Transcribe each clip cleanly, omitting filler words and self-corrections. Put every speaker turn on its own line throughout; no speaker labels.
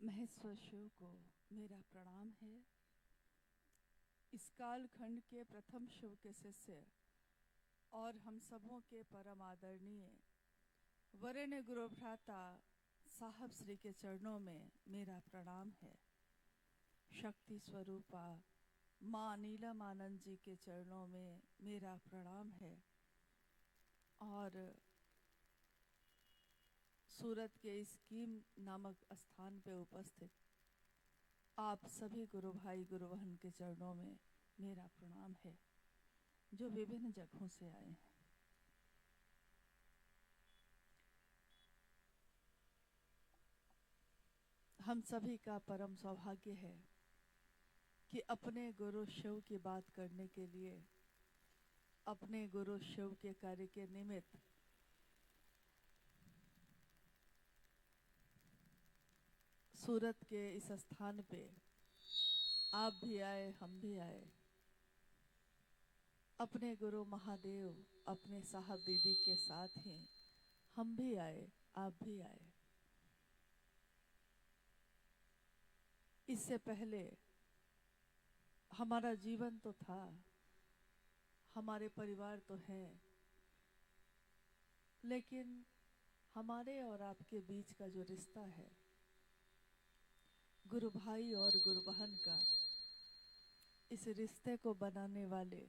महेश्वर शिव को मेरा प्रणाम है। इस कालखंड के प्रथम शिव के शिष्य और हम सबों के परम आदरणीय वरेण्य गुरु भ्राता साहब श्री के चरणों में मेरा प्रणाम है। शक्ति स्वरूपा माँ नीलम आनंद जी के चरणों में मेरा प्रणाम है। और सूरत के इस कीम नामक स्थान पे उपस्थित आप सभी गुरु भाई गुरु बहन के चरणों में मेरा प्रणाम है, जो विभिन्न जगहों से आए हैं। हम सभी का परम सौभाग्य है कि अपने गुरु शिव की बात करने के लिए, अपने गुरु शिव के कार्य के निमित्त सूरत के इस स्थान पे आप भी आए, हम भी आए। अपने गुरु महादेव अपने साहब दीदी के साथ ही हम भी आए, आप भी आए। इससे पहले हमारा जीवन तो था, हमारे परिवार तो है, लेकिन हमारे और आपके बीच का जो रिश्ता है गुरु भाई और गुरु बहन का, इस रिश्ते को बनाने वाले,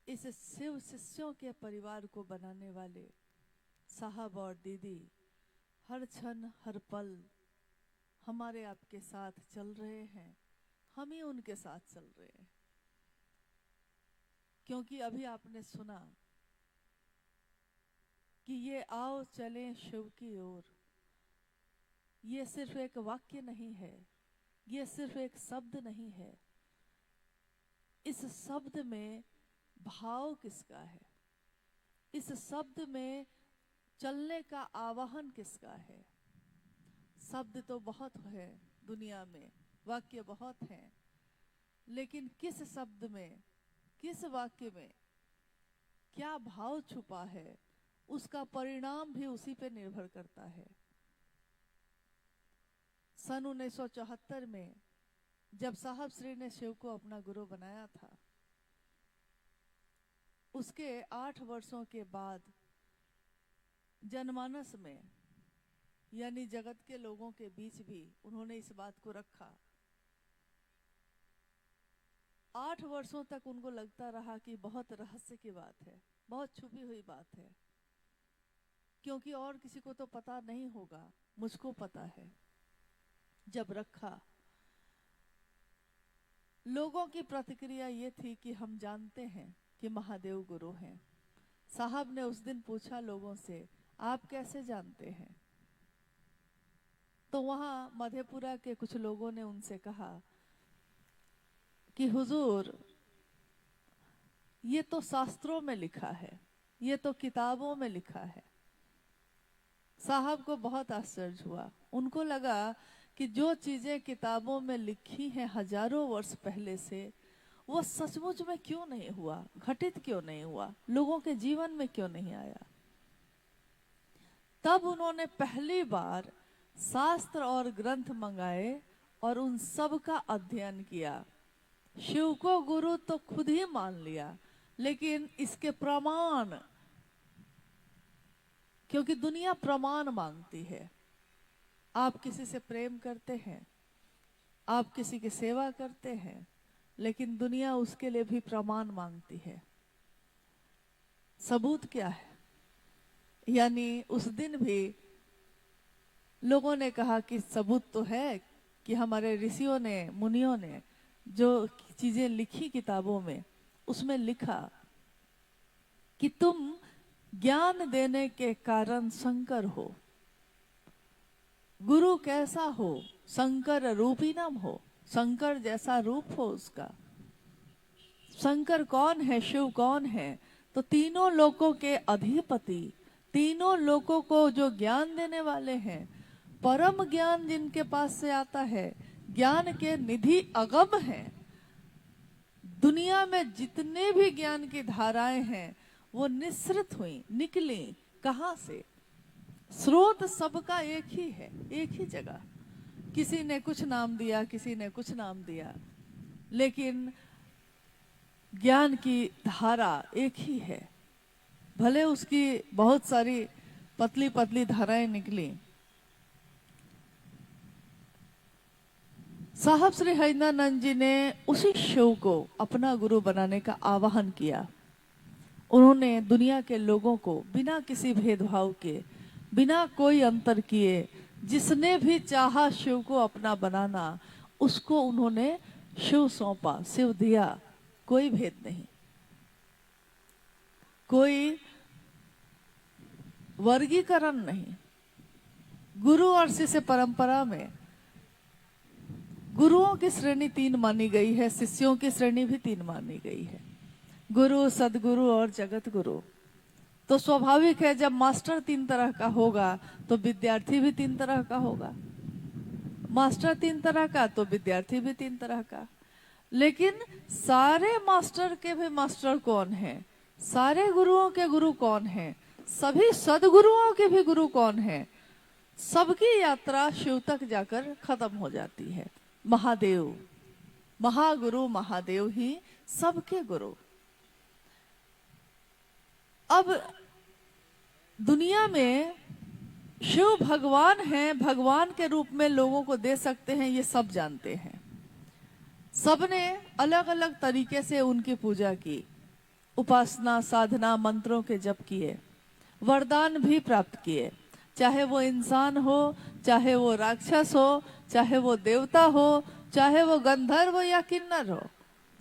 इस शिव शिष्यों के परिवार को बनाने वाले साहब और दीदी हर क्षण हर पल हमारे आपके साथ चल रहे हैं। हम ही उनके साथ चल रहे हैं, क्योंकि अभी आपने सुना कि ये आओ चलें शिव की ओर, ये सिर्फ एक वाक्य नहीं है, ये सिर्फ एक शब्द नहीं है। इस शब्द में भाव किसका है? इस शब्द में चलने का आवाहन किसका है? शब्द तो बहुत है दुनिया में, वाक्य बहुत हैं, लेकिन किस शब्द में, किस वाक्य में क्या भाव छुपा है, उसका परिणाम भी उसी पे निर्भर करता है। सन 1974 में जब साहब श्री ने शिव को अपना गुरु बनाया था, उसके 8 वर्षों के बाद जनमानस में, यानी जगत के लोगों के बीच भी उन्होंने इस बात को रखा। 8 वर्षों तक उनको लगता रहा कि बहुत रहस्य की बात है, बहुत छुपी हुई बात है, क्योंकि और किसी को तो पता नहीं होगा, मुझको पता है। जब रखा, लोगों की प्रतिक्रिया ये थी कि हम जानते हैं कि महादेव गुरु हैं। साहब ने उस दिन पूछा लोगों से, आप कैसे जानते हैं? तो वहाँ मधेपुरा के कुछ लोगों ने उनसे कहा कि हुजूर, ये तो शास्त्रों में लिखा है, ये तो किताबों में लिखा है। साहब को बहुत आश्चर्य हुआ। उनको लगा कि जो चीजें किताबों में लिखी हैं हजारों वर्ष पहले से, वो सचमुच में क्यों नहीं हुआ, घटित क्यों नहीं हुआ, लोगों के जीवन में क्यों नहीं आया। तब उन्होंने पहली बार शास्त्र और ग्रंथ मंगाए और उन सब का अध्ययन किया। शिव को गुरु तो खुद ही मान लिया, लेकिन इसके प्रमाण, क्योंकि दुनिया प्रमाण मांगती है। आप किसी से प्रेम करते हैं, आप किसी की सेवा करते हैं, लेकिन दुनिया उसके लिए भी प्रमाण मांगती है। सबूत क्या है? यानी उस दिन भी लोगों ने कहा कि सबूत तो है कि हमारे ऋषियों ने, मुनियों ने जो चीजें लिखी किताबों में, उसमें लिखा कि तुम ज्ञान देने के कारण शंकर हो। गुरु कैसा हो? शंकर रूपीनम हो, शंकर जैसा रूप हो उसका। शंकर कौन है? शिव कौन है? तो तीनों लोकों के अधिपति, तीनों लोकों को जो ज्ञान देने वाले हैं, परम ज्ञान जिनके पास से आता है, ज्ञान के निधि अगम हैं। दुनिया में जितने भी ज्ञान की धाराएं हैं वो निस्सृत हुई, निकली कहां से? स्रोत सबका एक ही है, एक ही जगह। किसी ने कुछ नाम दिया, किसी ने कुछ नाम दिया, लेकिन ज्ञान की धारा एक ही है। भले उसकी बहुत सारी पतली पतली धाराएं निकली। साहब श्री हरिनानंद जी ने उसी शिव को अपना गुरु बनाने का आह्वान किया। उन्होंने दुनिया के लोगों को बिना किसी भेदभाव के, बिना कोई अंतर किए, जिसने भी चाहा शिव को अपना बनाना, उसको उन्होंने शिव सौंपा, शिव दिया। कोई भेद नहीं, कोई वर्गीकरण नहीं। गुरु और शिष्य परंपरा में गुरुओं की श्रेणी 3 मानी गई है, शिष्यों की श्रेणी भी 3 मानी गई है, गुरु, सदगुरु और जगत गुरु। तो स्वाभाविक है जब मास्टर 3 तरह का होगा तो विद्यार्थी भी 3 तरह का होगा। मास्टर 3 तरह का तो विद्यार्थी भी 3 तरह का। लेकिन सारे मास्टर के भी मास्टर कौन है, सारे गुरुओं के गुरु कौन है, सभी सदगुरुओं के भी गुरु कौन है? सबकी यात्रा शिव तक जाकर खत्म हो जाती है। महादेव, महागुरु महादेव ही सबके गुरु। अब दुनिया में शिव भगवान हैं, भगवान के रूप में लोगों को दे सकते हैं, ये सब जानते हैं। सबने अलग अलग तरीके से उनकी पूजा की, उपासना, साधना, मंत्रों के जप किए, वरदान भी प्राप्त किए। चाहे वो इंसान हो, चाहे वो राक्षस हो, चाहे वो देवता हो, चाहे वो गंधर्व या किन्नर हो,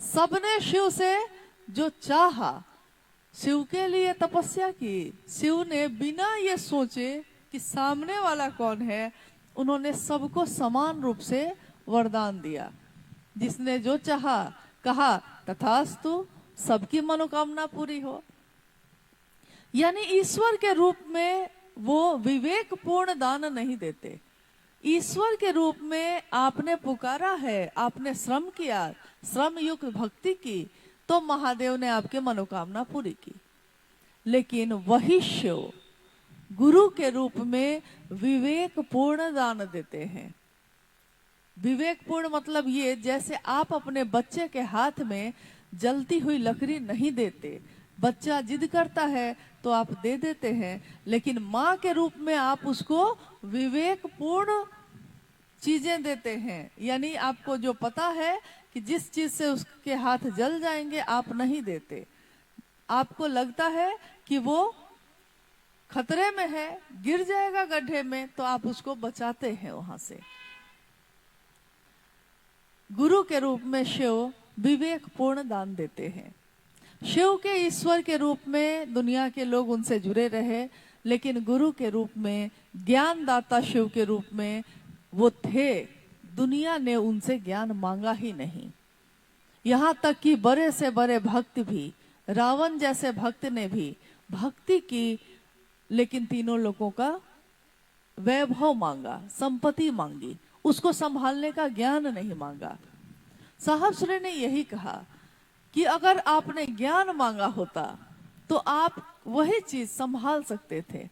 सबने शिव से जो चाहा, शिव के लिए तपस्या की। शिव ने बिना ये सोचे कि सामने वाला कौन है, उन्होंने सबको समान रूप से वरदान दिया। जिसने जो चाहा, कहा तथास्तु, सबकी मनोकामना पूरी हो। यानी ईश्वर के रूप में वो विवेकपूर्ण दान नहीं देते। ईश्वर के रूप में आपने पुकारा है, आपने श्रम किया, श्रम युक्त भक्ति की, तो महादेव ने आपके मनोकामना पूरी की। लेकिन वही शिव गुरु के रूप में विवेकपूर्ण दान देते हैं। विवेकपूर्ण मतलब ये, जैसे आप अपने बच्चे के हाथ में जलती हुई लकड़ी नहीं देते। बच्चा जिद करता है तो आप दे देते हैं, लेकिन माँ के रूप में आप उसको विवेकपूर्ण चीजें देते हैं। यानी आपको जो पता है कि जिस चीज से उसके हाथ जल जाएंगे, आप नहीं देते। आपको लगता है कि वो खतरे में है, गिर जाएगा गड्ढे में, तो आप उसको बचाते हैं वहां से। गुरु के रूप में शिव विवेकपूर्ण दान देते हैं। शिव के ईश्वर के रूप में दुनिया के लोग उनसे जुड़े रहे, लेकिन गुरु के रूप में, ज्ञानदाता शिव के रूप में वो थे। दुनिया ने उनसे ज्ञान मांगा ही नहीं। यहाँ तक कि बड़े से बड़े भक्त भी, रावण जैसे भक्त ने भी भक्ति की, लेकिन तीनों लोगों का वैभव मांगा, संपत्ति मांगी, उसको संभालने का ज्ञान नहीं मांगा। साहब श्री ने यही कहा कि अगर आपने ज्ञान मांगा होता तो आप वही चीज संभाल सकते थे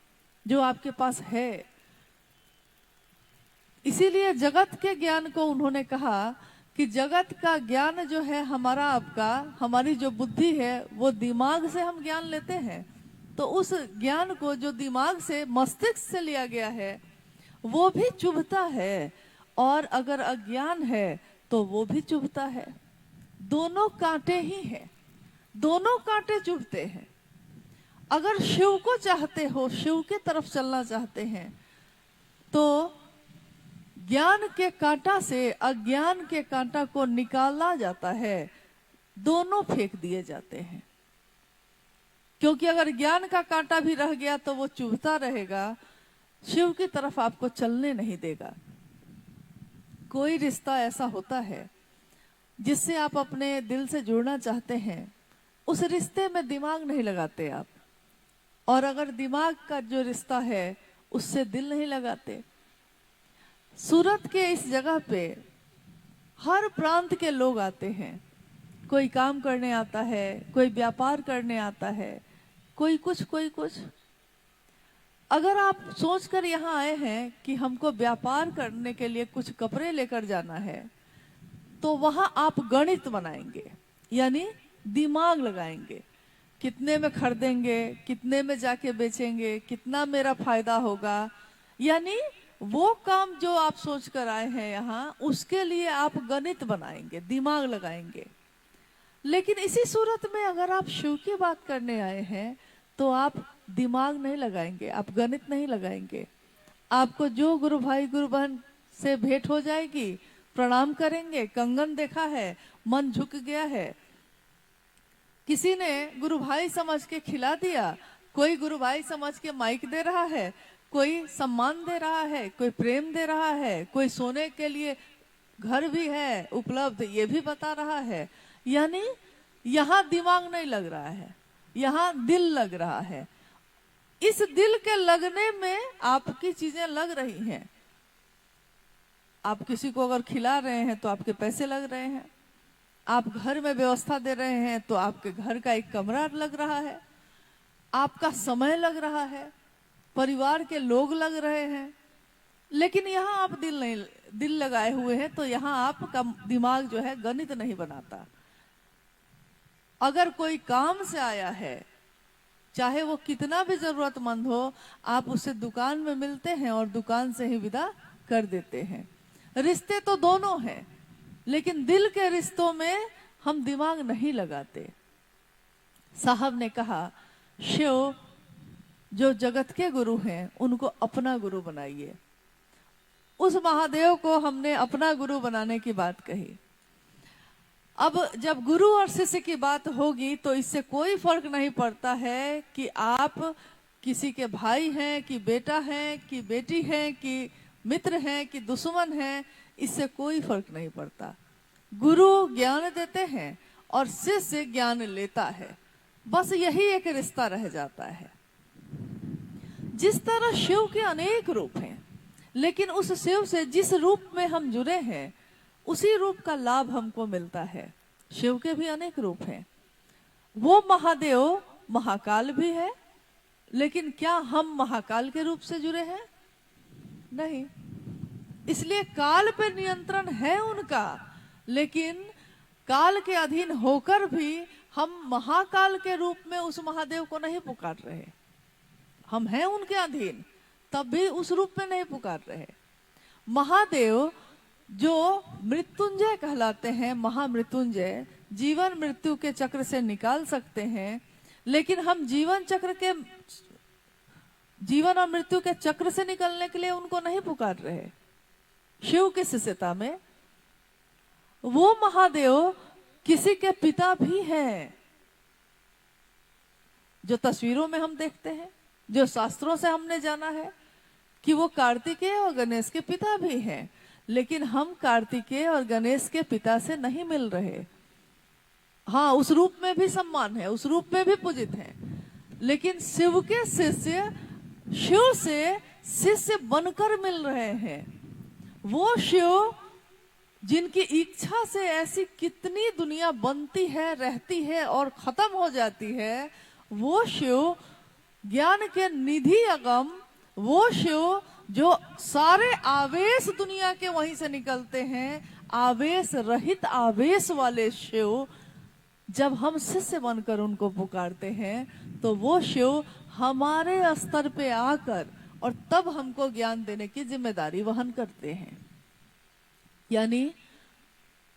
जो आपके पास है। इसीलिए जगत के ज्ञान को उन्होंने कहा कि जगत का ज्ञान जो है हमारा, आपका, हमारी जो बुद्धि है, वो दिमाग से हम ज्ञान लेते हैं। तो उस ज्ञान को जो दिमाग से, मस्तिष्क से लिया गया है, वो भी चुभता है, और अगर अज्ञान है तो वो भी चुभता है। दोनों कांटे ही हैं, दोनों कांटे चुभते हैं। अगर शिव को चाहते हो, शिव की तरफ चलना चाहते हैं, तो ज्ञान के कांटा से अज्ञान के कांटा को निकाला जाता है, दोनों फेंक दिए जाते हैं। क्योंकि अगर ज्ञान का कांटा भी रह गया तो वो चुभता रहेगा, शिव की तरफ आपको चलने नहीं देगा। कोई रिश्ता ऐसा होता है जिससे आप अपने दिल से जुड़ना चाहते हैं, उस रिश्ते में दिमाग नहीं लगाते आप, और अगर दिमाग का जो रिश्ता है उससे दिल नहीं लगाते। सूरत के इस जगह पे हर प्रांत के लोग आते हैं। कोई काम करने आता है, कोई व्यापार करने आता है, कोई कुछ, कोई कुछ। अगर आप सोचकर यहाँ आए हैं कि हमको व्यापार करने के लिए कुछ कपड़े लेकर जाना है, तो वहां आप गणित बनाएंगे, यानी दिमाग लगाएंगे, कितने में खरीदेंगे, कितने में जाके बेचेंगे, कितना मेरा फायदा होगा। यानी वो काम जो आप सोच कर आए हैं यहाँ, उसके लिए आप गणित बनाएंगे, दिमाग लगाएंगे। लेकिन इसी सूरत में अगर आप शिव की बात करने आए हैं तो आप दिमाग नहीं लगाएंगे, आप गणित नहीं लगाएंगे। आपको जो गुरु भाई गुरु बहन से भेंट हो जाएगी, प्रणाम करेंगे, कंगन देखा है, मन झुक गया है, किसी ने गुरु भाई समझ के खिला दिया, कोई गुरु भाई समझ के माइक दे रहा है, कोई सम्मान दे रहा है, कोई प्रेम दे रहा है, कोई सोने के लिए घर भी है उपलब्ध, ये भी बता रहा है। यानी यहाँ दिमाग नहीं लग रहा है, यहाँ दिल लग रहा है। इस दिल के लगने में आपकी चीजें लग रही हैं। आप किसी को अगर खिला रहे हैं तो आपके पैसे लग रहे हैं, आप घर में व्यवस्था दे रहे हैं तो आपके घर का एक कमरा लग रहा है, आपका समय लग रहा है, परिवार के लोग लग रहे हैं। लेकिन यहाँ आप दिल लगाए हुए हैं, तो यहाँ आपका दिमाग जो है गणित नहीं बनाता। अगर कोई काम से आया है, चाहे वो कितना भी जरूरतमंद हो, आप उससे दुकान में मिलते हैं और दुकान से ही विदा कर देते हैं। रिश्ते तो दोनों हैं, लेकिन दिल के रिश्तों में हम दिमाग नहीं लगाते। साहब ने कहा, शिव जो जगत के गुरु हैं उनको अपना गुरु बनाइए। उस महादेव को हमने अपना गुरु बनाने की बात कही। अब जब गुरु और शिष्य की बात होगी तो इससे कोई फर्क नहीं पड़ता है कि आप किसी के भाई हैं, कि बेटा हैं, कि बेटी हैं, कि मित्र हैं, कि दुश्मन हैं, इससे कोई फर्क नहीं पड़ता। गुरु ज्ञान देते हैं और शिष्य ज्ञान लेता है, बस यही एक रिश्ता रह जाता है। जिस तरह शिव के अनेक रूप हैं, लेकिन उस शिव से जिस रूप में हम जुड़े हैं उसी रूप का लाभ हमको मिलता है। शिव के भी अनेक रूप हैं। वो महादेव महाकाल भी है, लेकिन क्या हम महाकाल के रूप से जुड़े हैं? नहीं। इसलिए काल पे नियंत्रण है उनका, लेकिन काल के अधीन होकर भी हम महाकाल के रूप में उस महादेव को नहीं पुकार रहे। हम हैं उनके अधीन, तब भी उस रूप में नहीं पुकार रहे। महादेव जो मृत्युंजय कहलाते हैं, महामृत्युंजय, जीवन मृत्यु के चक्र से निकाल सकते हैं, लेकिन हम जीवन और मृत्यु के चक्र से निकलने के लिए उनको नहीं पुकार रहे। शिव की शिष्यता में वो महादेव किसी के पिता भी हैं, जो तस्वीरों में हम देखते हैं, जो शास्त्रों से हमने जाना है कि वो कार्तिकेय और गणेश के पिता भी हैं। लेकिन हम कार्तिकेय और गणेश के पिता से नहीं मिल रहे। हाँ, उस रूप में भी सम्मान है, उस रूप में भी पूजित है, लेकिन शिव के शिष्य शिव से शिष्य बनकर मिल रहे हैं। वो शिव जिनकी इच्छा से ऐसी कितनी दुनिया बनती है, रहती है और खत्म हो जाती है, वो शिव ज्ञान के निधि अगम, वो शिव जो सारे आवेश दुनिया के वहीं से निकलते हैं, आवेश रहित आवेश वाले शिव, जब हम शिष्य बनकर उनको पुकारते हैं तो वो शिव हमारे स्तर पे आकर और तब हमको ज्ञान देने की जिम्मेदारी वहन करते हैं। यानी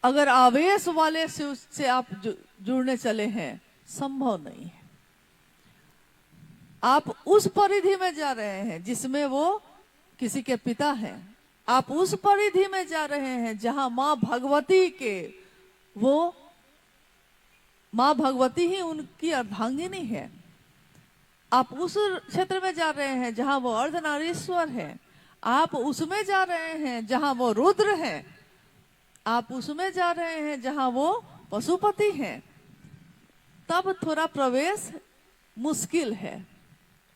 अगर आवेश वाले शिव से आप जुड़ने चले हैं, संभव नहीं है। आप उस परिधि में जा रहे हैं जिसमें वो किसी के पिता हैं, आप उस परिधि में जा रहे हैं जहां माँ भगवती के, वो माँ भगवती ही उनकी अर्धांगिनी है। आप उस क्षेत्र में जा रहे हैं जहां वो अर्धनारीश्वर है, आप उसमें जा रहे हैं जहां वो रुद्र है, आप उसमें जा रहे हैं जहां वो पशुपति हैं। तब थोड़ा प्रवेश मुश्किल है,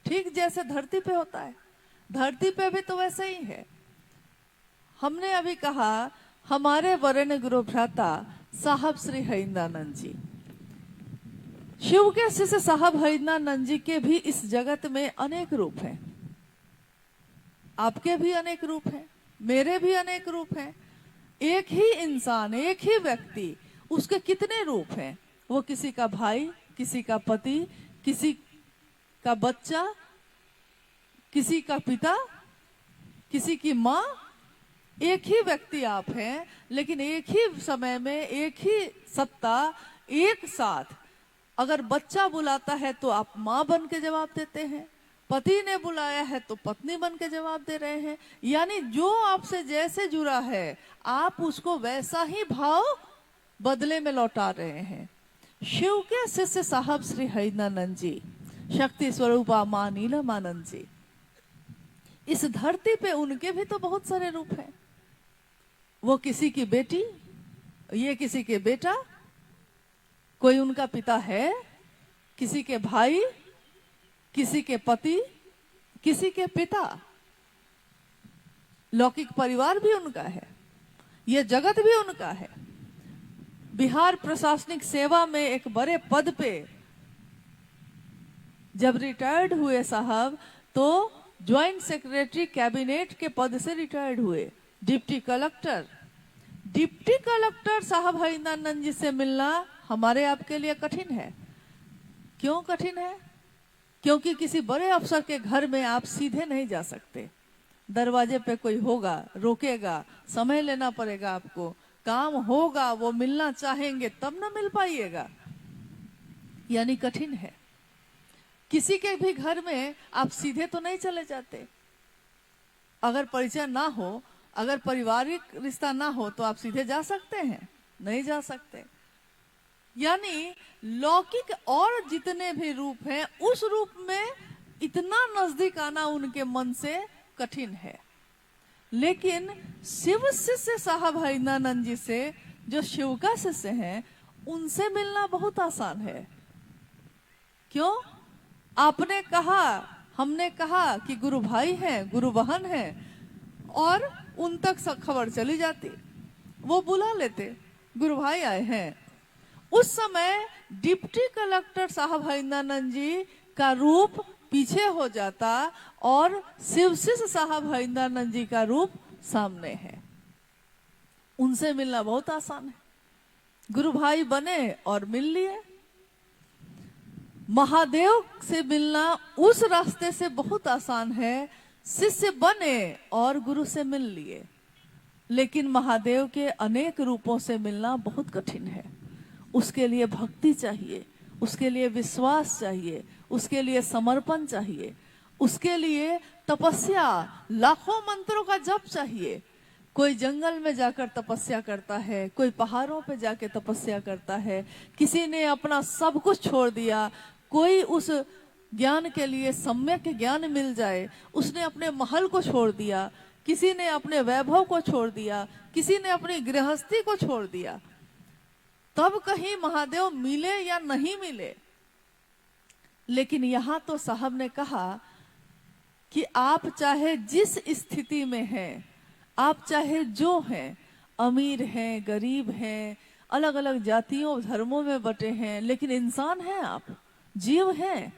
ठीक जैसे धरती पे होता है। धरती पे भी तो वैसे ही है। हमने अभी कहा हमारे वरेण्य गुरु भ्राता साहब श्री हरिंदानंद जी, शिव के शिष्य साहब हरिंदानंद जी के भी इस जगत में अनेक रूप हैं। आपके भी अनेक रूप हैं, मेरे भी अनेक रूप हैं। एक ही इंसान, एक ही व्यक्ति, उसके कितने रूप हैं। वो किसी का भाई, किसी का पति, किसी का बच्चा, किसी का पिता, किसी की माँ। एक ही व्यक्ति आप हैं, लेकिन एक ही समय में, एक ही सत्ता, एक साथ। अगर बच्चा बुलाता है तो आप माँ बन के जवाब देते हैं, पति ने बुलाया है तो पत्नी बन के जवाब दे रहे हैं। यानी जो आपसे जैसे जुड़ा है, आप उसको वैसा ही भाव बदले में लौटा रहे हैं। शिव के शिष्य साहब श्री हरिनानंद जी, शक्ति स्वरूपा मां नीलमानंद जी, इस धरती पे उनके भी तो बहुत सारे रूप हैं। वो किसी की बेटी, ये किसी के बेटा, कोई उनका पिता है, किसी के भाई, किसी के पति, किसी के पिता। लौकिक परिवार भी उनका है, ये जगत भी उनका है। बिहार प्रशासनिक सेवा में एक बड़े पद पे जब रिटायर्ड हुए साहब, तो ज्वाइंट सेक्रेटरी कैबिनेट के पद से रिटायर्ड हुए। डिप्टी कलेक्टर साहब हरिनानंद जी से मिलना हमारे आपके लिए कठिन है। क्यों कठिन है? क्योंकि किसी बड़े अफसर के घर में आप सीधे नहीं जा सकते। दरवाजे पे कोई होगा, रोकेगा, समय लेना पड़ेगा आपको, काम होगा, वो मिलना चाहेंगे तब ना मिल पाइएगा, यानी कठिन है। किसी के भी घर में आप सीधे तो नहीं चले जाते। अगर परिचय ना हो, अगर पारिवारिक रिश्ता ना हो तो आप सीधे जा सकते हैं? नहीं जा सकते। यानी लौकिक और जितने भी रूप हैं, उस रूप में इतना नजदीक आना उनके मन से कठिन है। लेकिन शिव शिष्य साहब हरिनानंद जी से, जो शिव का शिष्य हैं, उनसे मिलना बहुत आसान है। क्यों? आपने कहा, हमने कहा कि गुरु भाई हैं, गुरु बहन हैं, और उन तक खबर चली जाती। वो बुला लेते, गुरु भाई आए हैं। उस समय डिप्टी कलेक्टर साहब हरिनानंद जी का रूप पीछे हो जाता और शिव शिष्य साहब हरिनानंद जी का रूप सामने है। उनसे मिलना बहुत आसान है। गुरु भाई बने और मिल लिए। महादेव से मिलना उस रास्ते से बहुत आसान है, शिष्य बने और गुरु से मिल लिए। लेकिन महादेव के अनेक रूपों से मिलना बहुत कठिन है। उसके लिए भक्ति चाहिए, उसके लिए विश्वास चाहिए, उसके लिए समर्पण चाहिए, उसके लिए तपस्या, लाखों मंत्रों का जप चाहिए। कोई जंगल में जाकर तपस्या करता है, कोई पहाड़ों पे जाके तपस्या करता है, किसी ने अपना सब कुछ छोड़ दिया, कोई उस ज्ञान के लिए, सम्यक ज्ञान मिल जाए, उसने अपने महल को छोड़ दिया, किसी ने अपने वैभव को छोड़ दिया, किसी ने अपनी गृहस्थी को छोड़ दिया। तब कहीं महादेव मिले या नहीं मिले। लेकिन यहां तो साहब ने कहा कि आप चाहे जिस स्थिति में हैं, आप चाहे जो हैं, अमीर हैं, गरीब हैं, अलग अलग जातियों धर्मों में बटे हैं, लेकिन इंसान हैं, आप जीव हैं।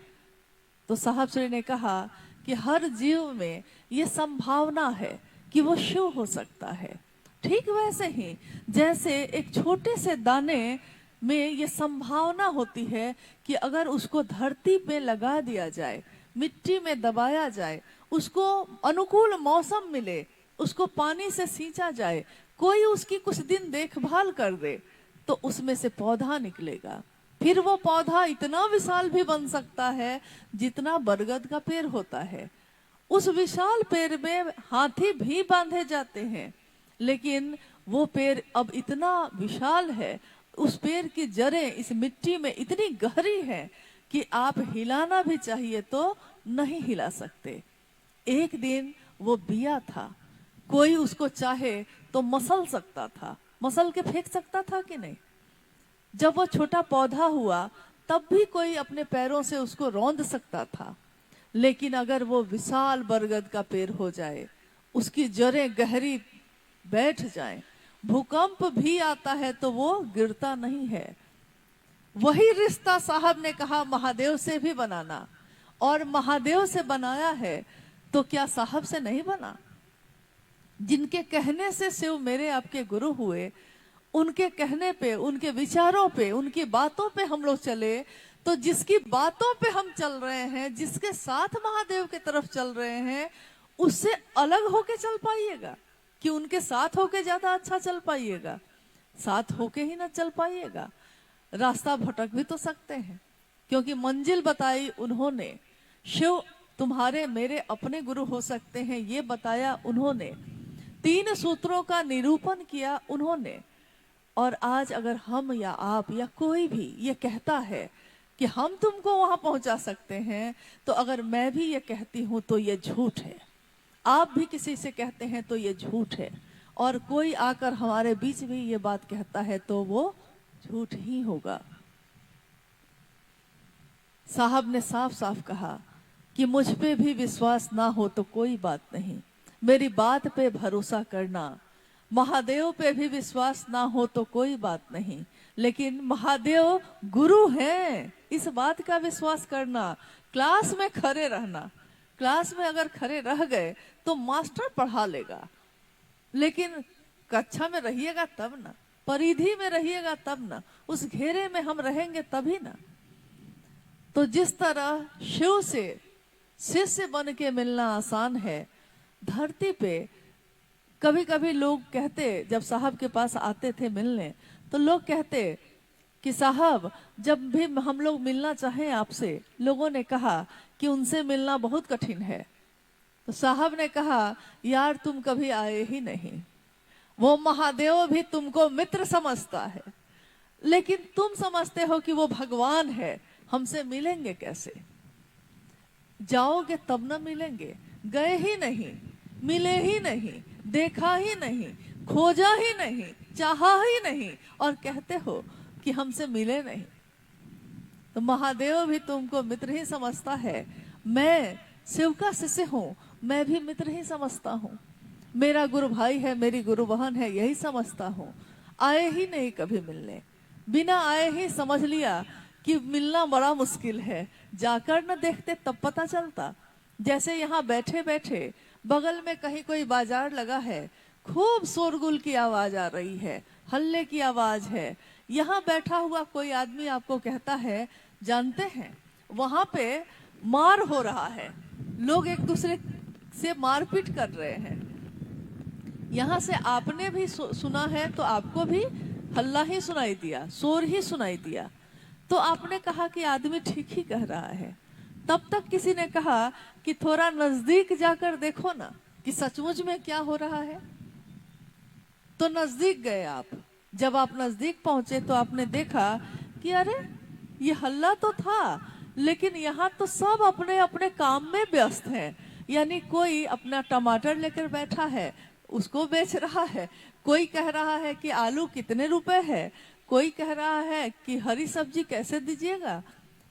तो साहब श्री ने कहा कि हर जीव में ये संभावना है कि वो शिव हो सकता है। ठीक वैसे ही जैसे एक छोटे से दाने में ये संभावना होती है कि अगर उसको धरती पे लगा दिया जाए, मिट्टी में दबाया जाए, उसको अनुकूल मौसम मिले, उसको पानी से सींचा जाए, कोई उसकी कुछ दिन देखभाल कर दे, तो उसमें से पौधा निकलेगा। फिर वो पौधा इतना विशाल भी बन सकता है जितना बरगद का पेड़ होता है। उस विशाल पेड़ में हाथी भी बांधे जाते हैं, लेकिन वो पेड़ अब इतना विशाल है, उस पेड़ की जड़ें इस मिट्टी में इतनी गहरी है कि आप हिलाना भी चाहिए तो नहीं हिला सकते। एक दिन वो बिया था, कोई उसको चाहे तो मसल सकता था, मसल के फेंक सकता था कि नहीं। जब वो छोटा पौधा हुआ तब भी कोई अपने पैरों से उसको रौंद सकता था। लेकिन अगर वो विशाल बरगद का पेड़ हो जाए, उसकी जड़ें गहरी बैठ जाएं, भूकंप भी आता है तो वो गिरता नहीं है। वही रिश्ता साहब ने कहा महादेव से भी बनाना, और महादेव से बनाया है तो क्या साहब से नहीं बना? जिनके कहने से शिव मेरे आपके गुरु हुए, उनके कहने पे, उनके विचारों पे, उनकी बातों पे हम लोग चले, तो जिसकी बातों पे हम चल रहे हैं, जिसके साथ महादेव की तरफ चल रहे हैं, उससे अलग होके चल पाइएगा कि उनके साथ होके ज्यादा अच्छा चल पाइएगा? साथ होके ही ना चल पाइएगा। रास्ता भटक भी तो सकते हैं, क्योंकि मंजिल बताई उन्होंने। शिव तुम्हारे मेरे अपने गुरु हो सकते हैं, ये बताया उन्होंने। 3 सूत्रों का निरूपण किया उन्होंने। और आज अगर हम या आप या कोई भी ये कहता है कि हम तुमको वहां पहुंचा सकते हैं, तो अगर मैं भी ये कहती हूं तो ये झूठ है। आप भी किसी से कहते हैं तो ये झूठ है। और कोई आकर हमारे बीच भी ये बात कहता है तो वो झूठ ही होगा। साहब ने साफ साफ कहा कि मुझ पे भी विश्वास ना हो तो कोई बात नहीं, मेरी बात पे भरोसा करना। महादेव पे भी विश्वास ना हो तो कोई बात नहीं, लेकिन महादेव गुरु हैं, इस बात का विश्वास करना। क्लास में खड़े रहना, क्लास में अगर खड़े रह गए तो मास्टर पढ़ा लेगा, लेकिन कक्षा में रहिएगा तब ना, परिधि में रहिएगा तब ना, उस घेरे में हम रहेंगे तभी ना। तो जिस तरह शिव से शिष्य बन के मिलना आसान है, धरती पे कभी कभी लोग कहते, जब साहब के पास आते थे मिलने, तो लोग कहते कि साहब जब भी हम लोग मिलना चाहें आपसे, लोगों ने कहा कि उनसे मिलना बहुत कठिन है। तो साहब ने कहा, यार तुम कभी आए ही नहीं, वो महादेव भी तुमको मित्र समझता है, लेकिन तुम समझते हो कि वो भगवान है, हमसे मिलेंगे कैसे? जाओगे तब ना मिलेंगे। गए ही नहीं, मिले ही नहीं, देखा ही नहीं, खोजा ही नहीं, चाहा ही नहीं, और कहते हो कि हमसे मिले नहीं। तो महादेव भी तुमको मित्र ही समझता है। मैं शिव का शिष्य हूँ, मैं भी मित्र ही समझता हूँ। मेरा गुरु भाई है, मेरी गुरु बहन है, यही समझता हूँ। आए ही नहीं कभी मिलने, बिना आए ही समझ लिया कि मिलना बड़ा मुश्किल है। जाकर न देखते तब पता चलता। जैसे यहाँ बैठे बैठे बगल में कहीं कोई बाजार लगा है, खूब शोरगुल की आवाज आ रही है, हल्ले की आवाज है, यहाँ बैठा हुआ कोई आदमी आपको कहता है, जानते हैं वहां पे मार हो रहा है, लोग एक दूसरे से मारपीट कर रहे हैं। यहाँ से आपने भी सुना है तो आपको भी हल्ला ही सुनाई दिया, शोर ही सुनाई दिया, तो आपने कहा कि आदमी ठीक ही कह रहा है। तब तक किसी ने कहा कि थोड़ा नजदीक जाकर देखो ना कि सचमुच में क्या हो रहा है। तो नजदीक गए आप। जब आप नजदीक पहुंचे तो आपने देखा कि अरे ये हल्ला तो था, लेकिन यहाँ तो सब अपने अपने काम में व्यस्त हैं। यानी कोई अपना टमाटर लेकर बैठा है, उसको बेच रहा है, कोई कह रहा है कि आलू कितने रुपए है, कोई कह रहा है कि हरी सब्जी कैसे दीजिएगा।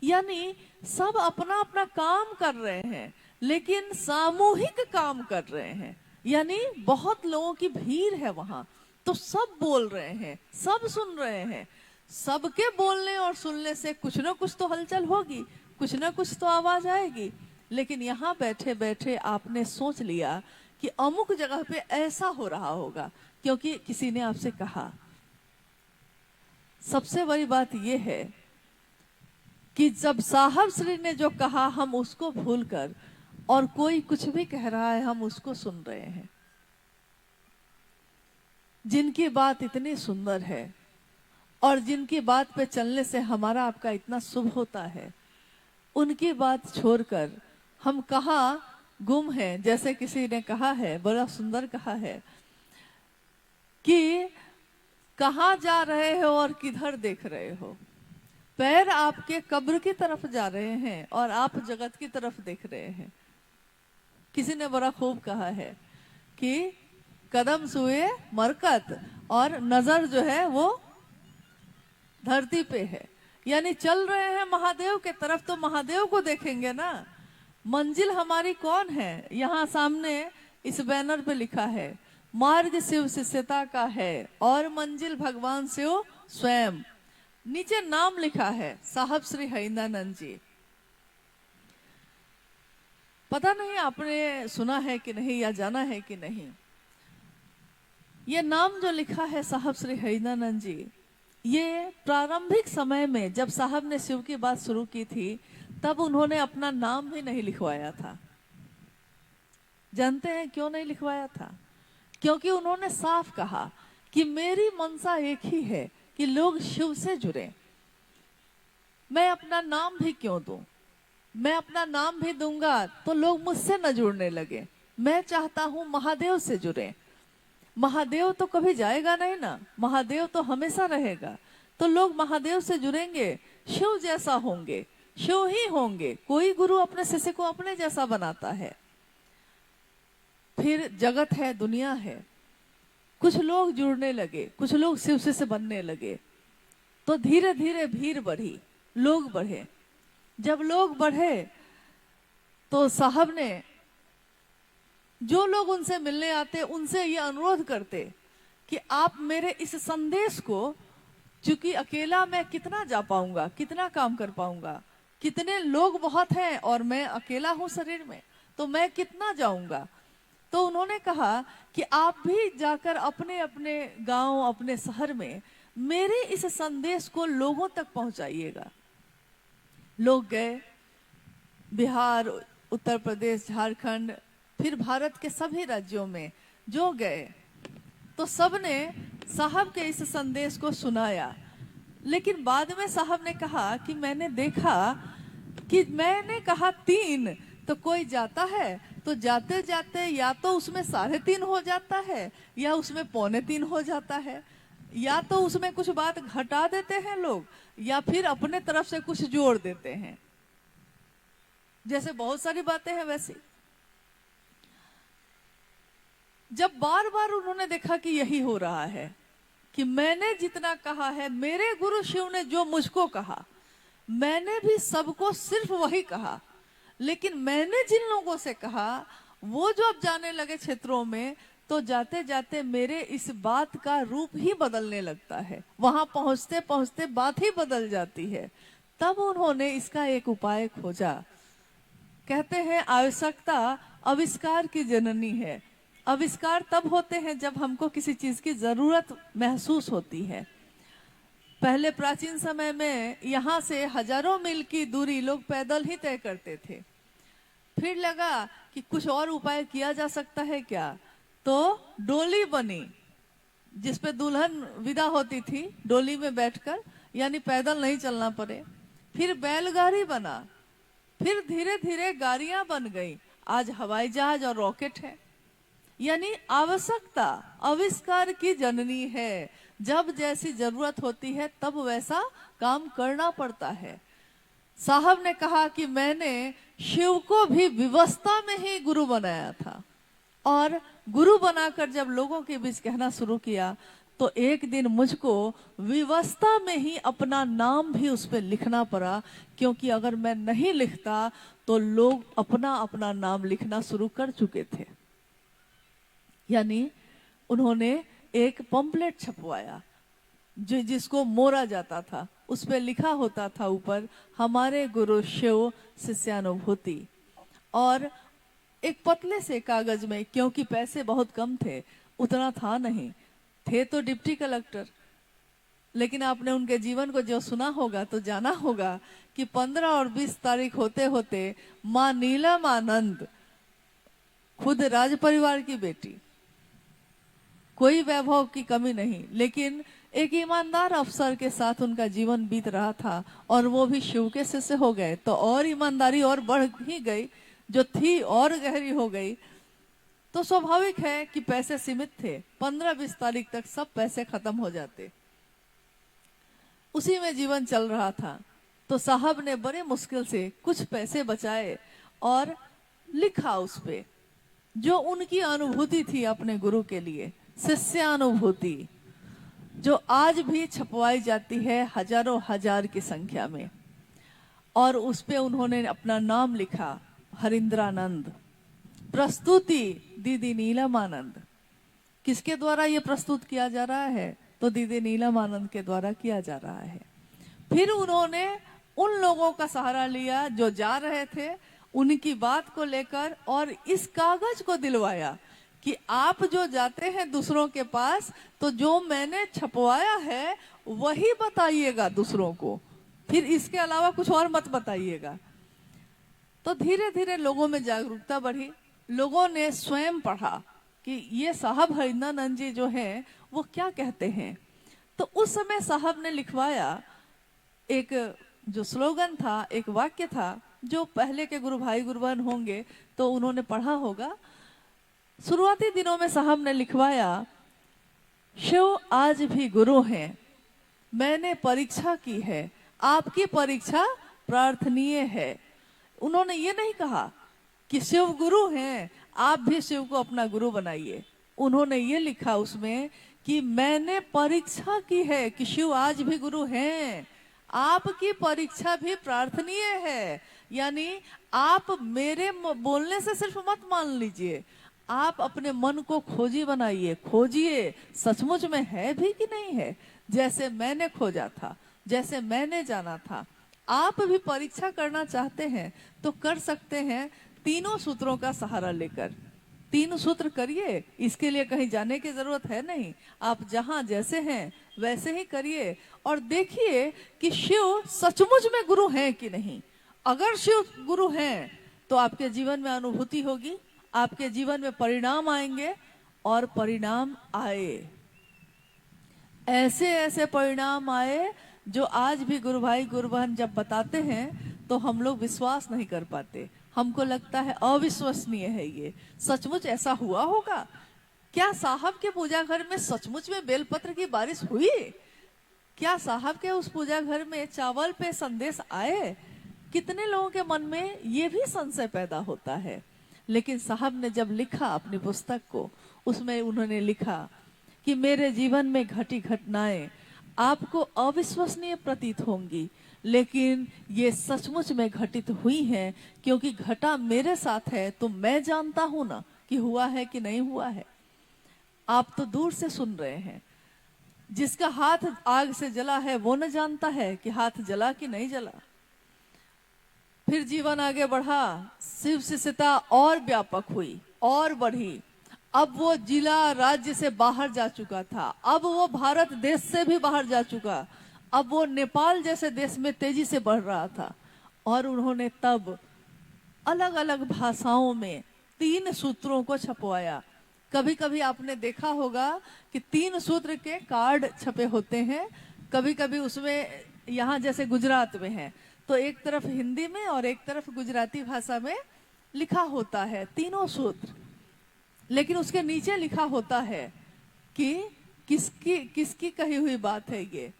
यानी सब अपना अपना काम कर रहे हैं, लेकिन सामूहिक काम कर रहे हैं। यानी बहुत लोगों की भीड़ है वहां, तो सब बोल रहे हैं, सब सुन रहे हैं। सबके बोलने और सुनने से कुछ ना कुछ तो हलचल होगी, कुछ ना कुछ तो आवाज आएगी। लेकिन यहाँ बैठे बैठे आपने सोच लिया कि अमुक जगह पे ऐसा हो रहा होगा, क्योंकि किसी ने आपसे कहा। सबसे बड़ी बात यह है कि जब साहब श्री ने जो कहा, हम उसको भूलकर और कोई कुछ भी कह रहा है हम उसको सुन रहे हैं। जिनकी बात इतनी सुंदर है और जिनकी बात पे चलने से हमारा आपका इतना शुभ होता है, उनकी बात छोड़कर हम कहाँ गुम हैं। जैसे किसी ने कहा है, बड़ा सुंदर कहा है कि कहाँ जा रहे हो और किधर देख रहे हो। पैर आपके कब्र की तरफ जा रहे हैं और आप जगत की तरफ देख रहे हैं। किसी ने बड़ा खूब कहा है कि कदम सुए मरकत और नजर जो है वो धरती पे है। यानी चल रहे हैं महादेव के तरफ, तो महादेव को देखेंगे ना। मंजिल हमारी कौन है? यहाँ सामने इस बैनर पे लिखा है, मार्ग शिव शिष्यता का है और मंजिल भगवान शिव स्वयं। नीचे नाम लिखा है साहब श्री हरिंदानंद जी। पता नहीं आपने सुना है कि नहीं या जाना है कि नहीं, ये नाम जो लिखा है साहब श्री हरिदानंद जी, ये प्रारंभिक समय में जब साहब ने शिव की बात शुरू की थी तब उन्होंने अपना नाम भी नहीं लिखवाया था। जानते हैं क्यों नहीं लिखवाया था? क्योंकि उन्होंने साफ कहा कि मेरी मनसा एक ही है कि लोग शिव से जुड़े। मैं अपना नाम भी क्यों दूं? मैं अपना नाम भी दूंगा तो लोग मुझसे न जुड़ने लगे। मैं चाहता हूं महादेव से जुड़े। महादेव तो कभी जाएगा नहीं ना, महादेव तो हमेशा रहेगा। तो लोग महादेव से जुड़ेंगे, शिव जैसा होंगे, शिव ही होंगे। कोई गुरु अपने शिष्य को अपने जैसा बनाता है। फिर जगत है, दुनिया है, कुछ लोग जुड़ने लगे, कुछ लोग शिव से बनने लगे। तो धीरे धीरे भीड़ बढ़ी, लोग बढ़े। जब लोग बढ़े तो साहब ने जो लोग उनसे मिलने आते उनसे ये अनुरोध करते कि आप मेरे इस संदेश को, चूंकि अकेला मैं कितना जा पाऊंगा, कितना काम कर पाऊंगा, कितने लोग बहुत हैं और मैं अकेला हूं शरीर में, तो मैं कितना जाऊंगा। तो उन्होंने कहा कि आप भी जाकर अपने अपने गांव, अपने शहर में मेरे इस संदेश को लोगों तक पहुंचाइएगा। लोग गए, बिहार, उत्तर प्रदेश, झारखंड, फिर भारत के सभी राज्यों में जो गए तो सबने साहब के इस संदेश को सुनाया। लेकिन बाद में साहब ने कहा कि मैंने देखा कि मैंने कहा 3 तो कोई जाता है तो जाते जाते या तो उसमें 3.5 हो जाता है या उसमें 2.25 हो जाता है, या तो उसमें कुछ बात घटा देते हैं लोग या फिर अपने तरफ से कुछ जोड़ देते हैं। जैसे बहुत सारी बातें हैं वैसी। जब बार बार उन्होंने देखा कि यही हो रहा है कि मैंने जितना कहा है, मेरे गुरु शिव ने जो मुझको कहा, मैंने भी सबको सिर्फ वही कहा, लेकिन मैंने जिन लोगों से कहा वो जो अब जाने लगे क्षेत्रों में, तो जाते जाते मेरे इस बात का रूप ही बदलने लगता है। वहां पहुंचते पहुंचते बात ही बदल जाती है। तब उन्होंने इसका एक उपाय खोजा। कहते हैं आवश्यकता आविष्कार की जननी है। आविष्कार तब होते हैं जब हमको किसी चीज की जरूरत महसूस होती है। पहले प्राचीन समय में यहाँ से हजारों मील की दूरी लोग पैदल ही तय करते थे। फिर लगा कि कुछ और उपाय किया जा सकता है क्या, तो डोली बनी जिसपे दुल्हन विदा होती थी डोली में बैठकर, यानी पैदल नहीं चलना पड़े। फिर बैलगाड़ी बना, फिर धीरे धीरे गाड़ियां बन गई, आज हवाई जहाज और रॉकेट है। यानी आवश्यकता आविष्कार की जननी है। जब जैसी जरूरत होती है तब वैसा काम करना पड़ता है। साहब ने कहा कि मैंने शिव को भी विवस्था में ही गुरु बनाया था, और गुरु बनाकर जब लोगों के बीच कहना शुरू किया तो एक दिन मुझको विवस्था में ही अपना नाम भी उस पर लिखना पड़ा, क्योंकि अगर मैं नहीं लिखता तो लोग अपना अपना नाम लिखना शुरू कर चुके थे। यानी उन्होंने एक पंपलेट छपवाया जो जिसको मोड़ा जाता था, उस पर लिखा होता था ऊपर हमारे गुरु शिव शिष्यानुभूति। और एक पतले से कागज में, क्योंकि पैसे बहुत कम थे, उतना था नहीं, थे तो डिप्टी कलेक्टर, लेकिन आपने उनके जीवन को जो सुना होगा तो जाना होगा कि 15 और 20 तारीख होते होते माँ नीलम आनंद, खुद राज परिवार की बेटी, कोई वैभव की कमी नहीं, लेकिन एक ईमानदार अफसर के साथ उनका जीवन बीत रहा था और वो भी शिव के शिष्य हो गए, तो और ईमानदारी और बढ़ ही गई, जो थी और गहरी हो गई। तो स्वाभाविक है कि पैसे सीमित थे, 15-20 तारीख तक सब पैसे खत्म हो जाते, उसी में जीवन चल रहा था। तो साहब ने बड़े मुश्किल से कुछ पैसे बचाए और लिखा उस पे जो उनकी अनुभूति थी अपने गुरु के लिए, शिष्यानुभूति, जो आज भी छपवाई जाती है हजारों हजार की संख्या में। और उस पे उन्होंने अपना नाम लिखा, हरिंद्रानंद। प्रस्तुति दीदी नीलम आनंद। किसके द्वारा ये प्रस्तुत किया जा रहा है? तो दीदी नीलम आनंद के द्वारा किया जा रहा है। फिर उन्होंने उन लोगों का सहारा लिया जो जा रहे थे उनकी बात को लेकर और इस कागज को दिलवाया कि आप जो जाते हैं दूसरों के पास, तो जो मैंने छपवाया है वही बताइएगा दूसरों को, फिर इसके अलावा कुछ और मत बताइएगा। तो धीरे धीरे लोगों में जागरूकता बढ़ी, लोगों ने स्वयं पढ़ा कि ये साहब हरिंद्रानंद जी जो हैं वो क्या कहते हैं। तो उस समय साहब ने लिखवाया एक जो स्लोगन था, एक वाक्य था, जो पहले के गुरु भाई गुरु बहन होंगे तो उन्होंने पढ़ा होगा। शुरुआती दिनों में साहब ने लिखवाया, शिव आज भी गुरु हैं, मैंने परीक्षा की है, आपकी परीक्षा प्रार्थनीय है। उन्होंने ये नहीं कहा कि शिव गुरु हैं, आप भी शिव को अपना गुरु बनाइए। उन्होंने ये लिखा उसमें कि मैंने परीक्षा की है कि शिव आज भी गुरु हैं, आपकी परीक्षा भी प्रार्थनीय है। यानी आप मेरे बोलने से सिर्फ मत मान लीजिए, आप अपने मन को खोजी बनाइए, खोजिए सचमुच में है भी कि नहीं है। जैसे मैंने खोजा था, जैसे मैंने जाना था, आप भी परीक्षा करना चाहते हैं तो कर सकते हैं तीनों सूत्रों का सहारा लेकर। तीन सूत्र करिए, इसके लिए कहीं जाने की जरूरत है नहीं, आप जहां जैसे हैं वैसे ही करिए और देखिए कि शिव सचमुच में गुरु हैं कि नहीं। अगर शिव गुरु हैं तो आपके जीवन में अनुभूति होगी, आपके जीवन में परिणाम आएंगे और परिणाम आए, ऐसे ऐसे परिणाम आए जो आज भी गुरु भाई गुरु बहन जब बताते हैं तो हम लोग विश्वास नहीं कर पाते, हमको लगता है अविश्वसनीय है ये, सचमुच ऐसा हुआ होगा क्या? साहब के पूजा घर में सचमुच में बेलपत्र की बारिश हुई? क्या साहब के उस पूजा घर में चावल पे संदेश आए? कितने लोगों के मन में ये भी संशय पैदा होता है। लेकिन साहब ने जब लिखा अपनी पुस्तक को, उसमें उन्होंने लिखा कि मेरे जीवन में घटी घटनाएं आपको अविश्वसनीय प्रतीत होंगी, लेकिन ये सचमुच में घटित हुई हैं, क्योंकि घटा मेरे साथ है तो मैं जानता हूं ना कि हुआ है कि नहीं हुआ है। आप तो दूर से सुन रहे हैं, जिसका हाथ आग से जला है वो न जानता है कि हाथ जला कि नहीं जला। फिर जीवन आगे बढ़ा, शिव शिष्यता और व्यापक हुई और बढ़ी। अब वो जिला राज्य से बाहर जा चुका था, अब वो भारत देश से भी बाहर जा चुका, अब वो नेपाल जैसे देश में तेजी से बढ़ रहा था। और उन्होंने तब अलग अलग भाषाओं में 3 सूत्रों को छपवाया। कभी कभी आपने देखा होगा कि 3 सूत्र के कार्ड छपे होते हैं, कभी कभी उसमें यहाँ जैसे गुजरात में है तो एक तरफ हिंदी में और एक तरफ गुजराती भाषा में लिखा होता है तीनों सूत्र, लेकिन उसके नीचे लिखा होता है कि किसकी किसकी कही हुई बात है। ये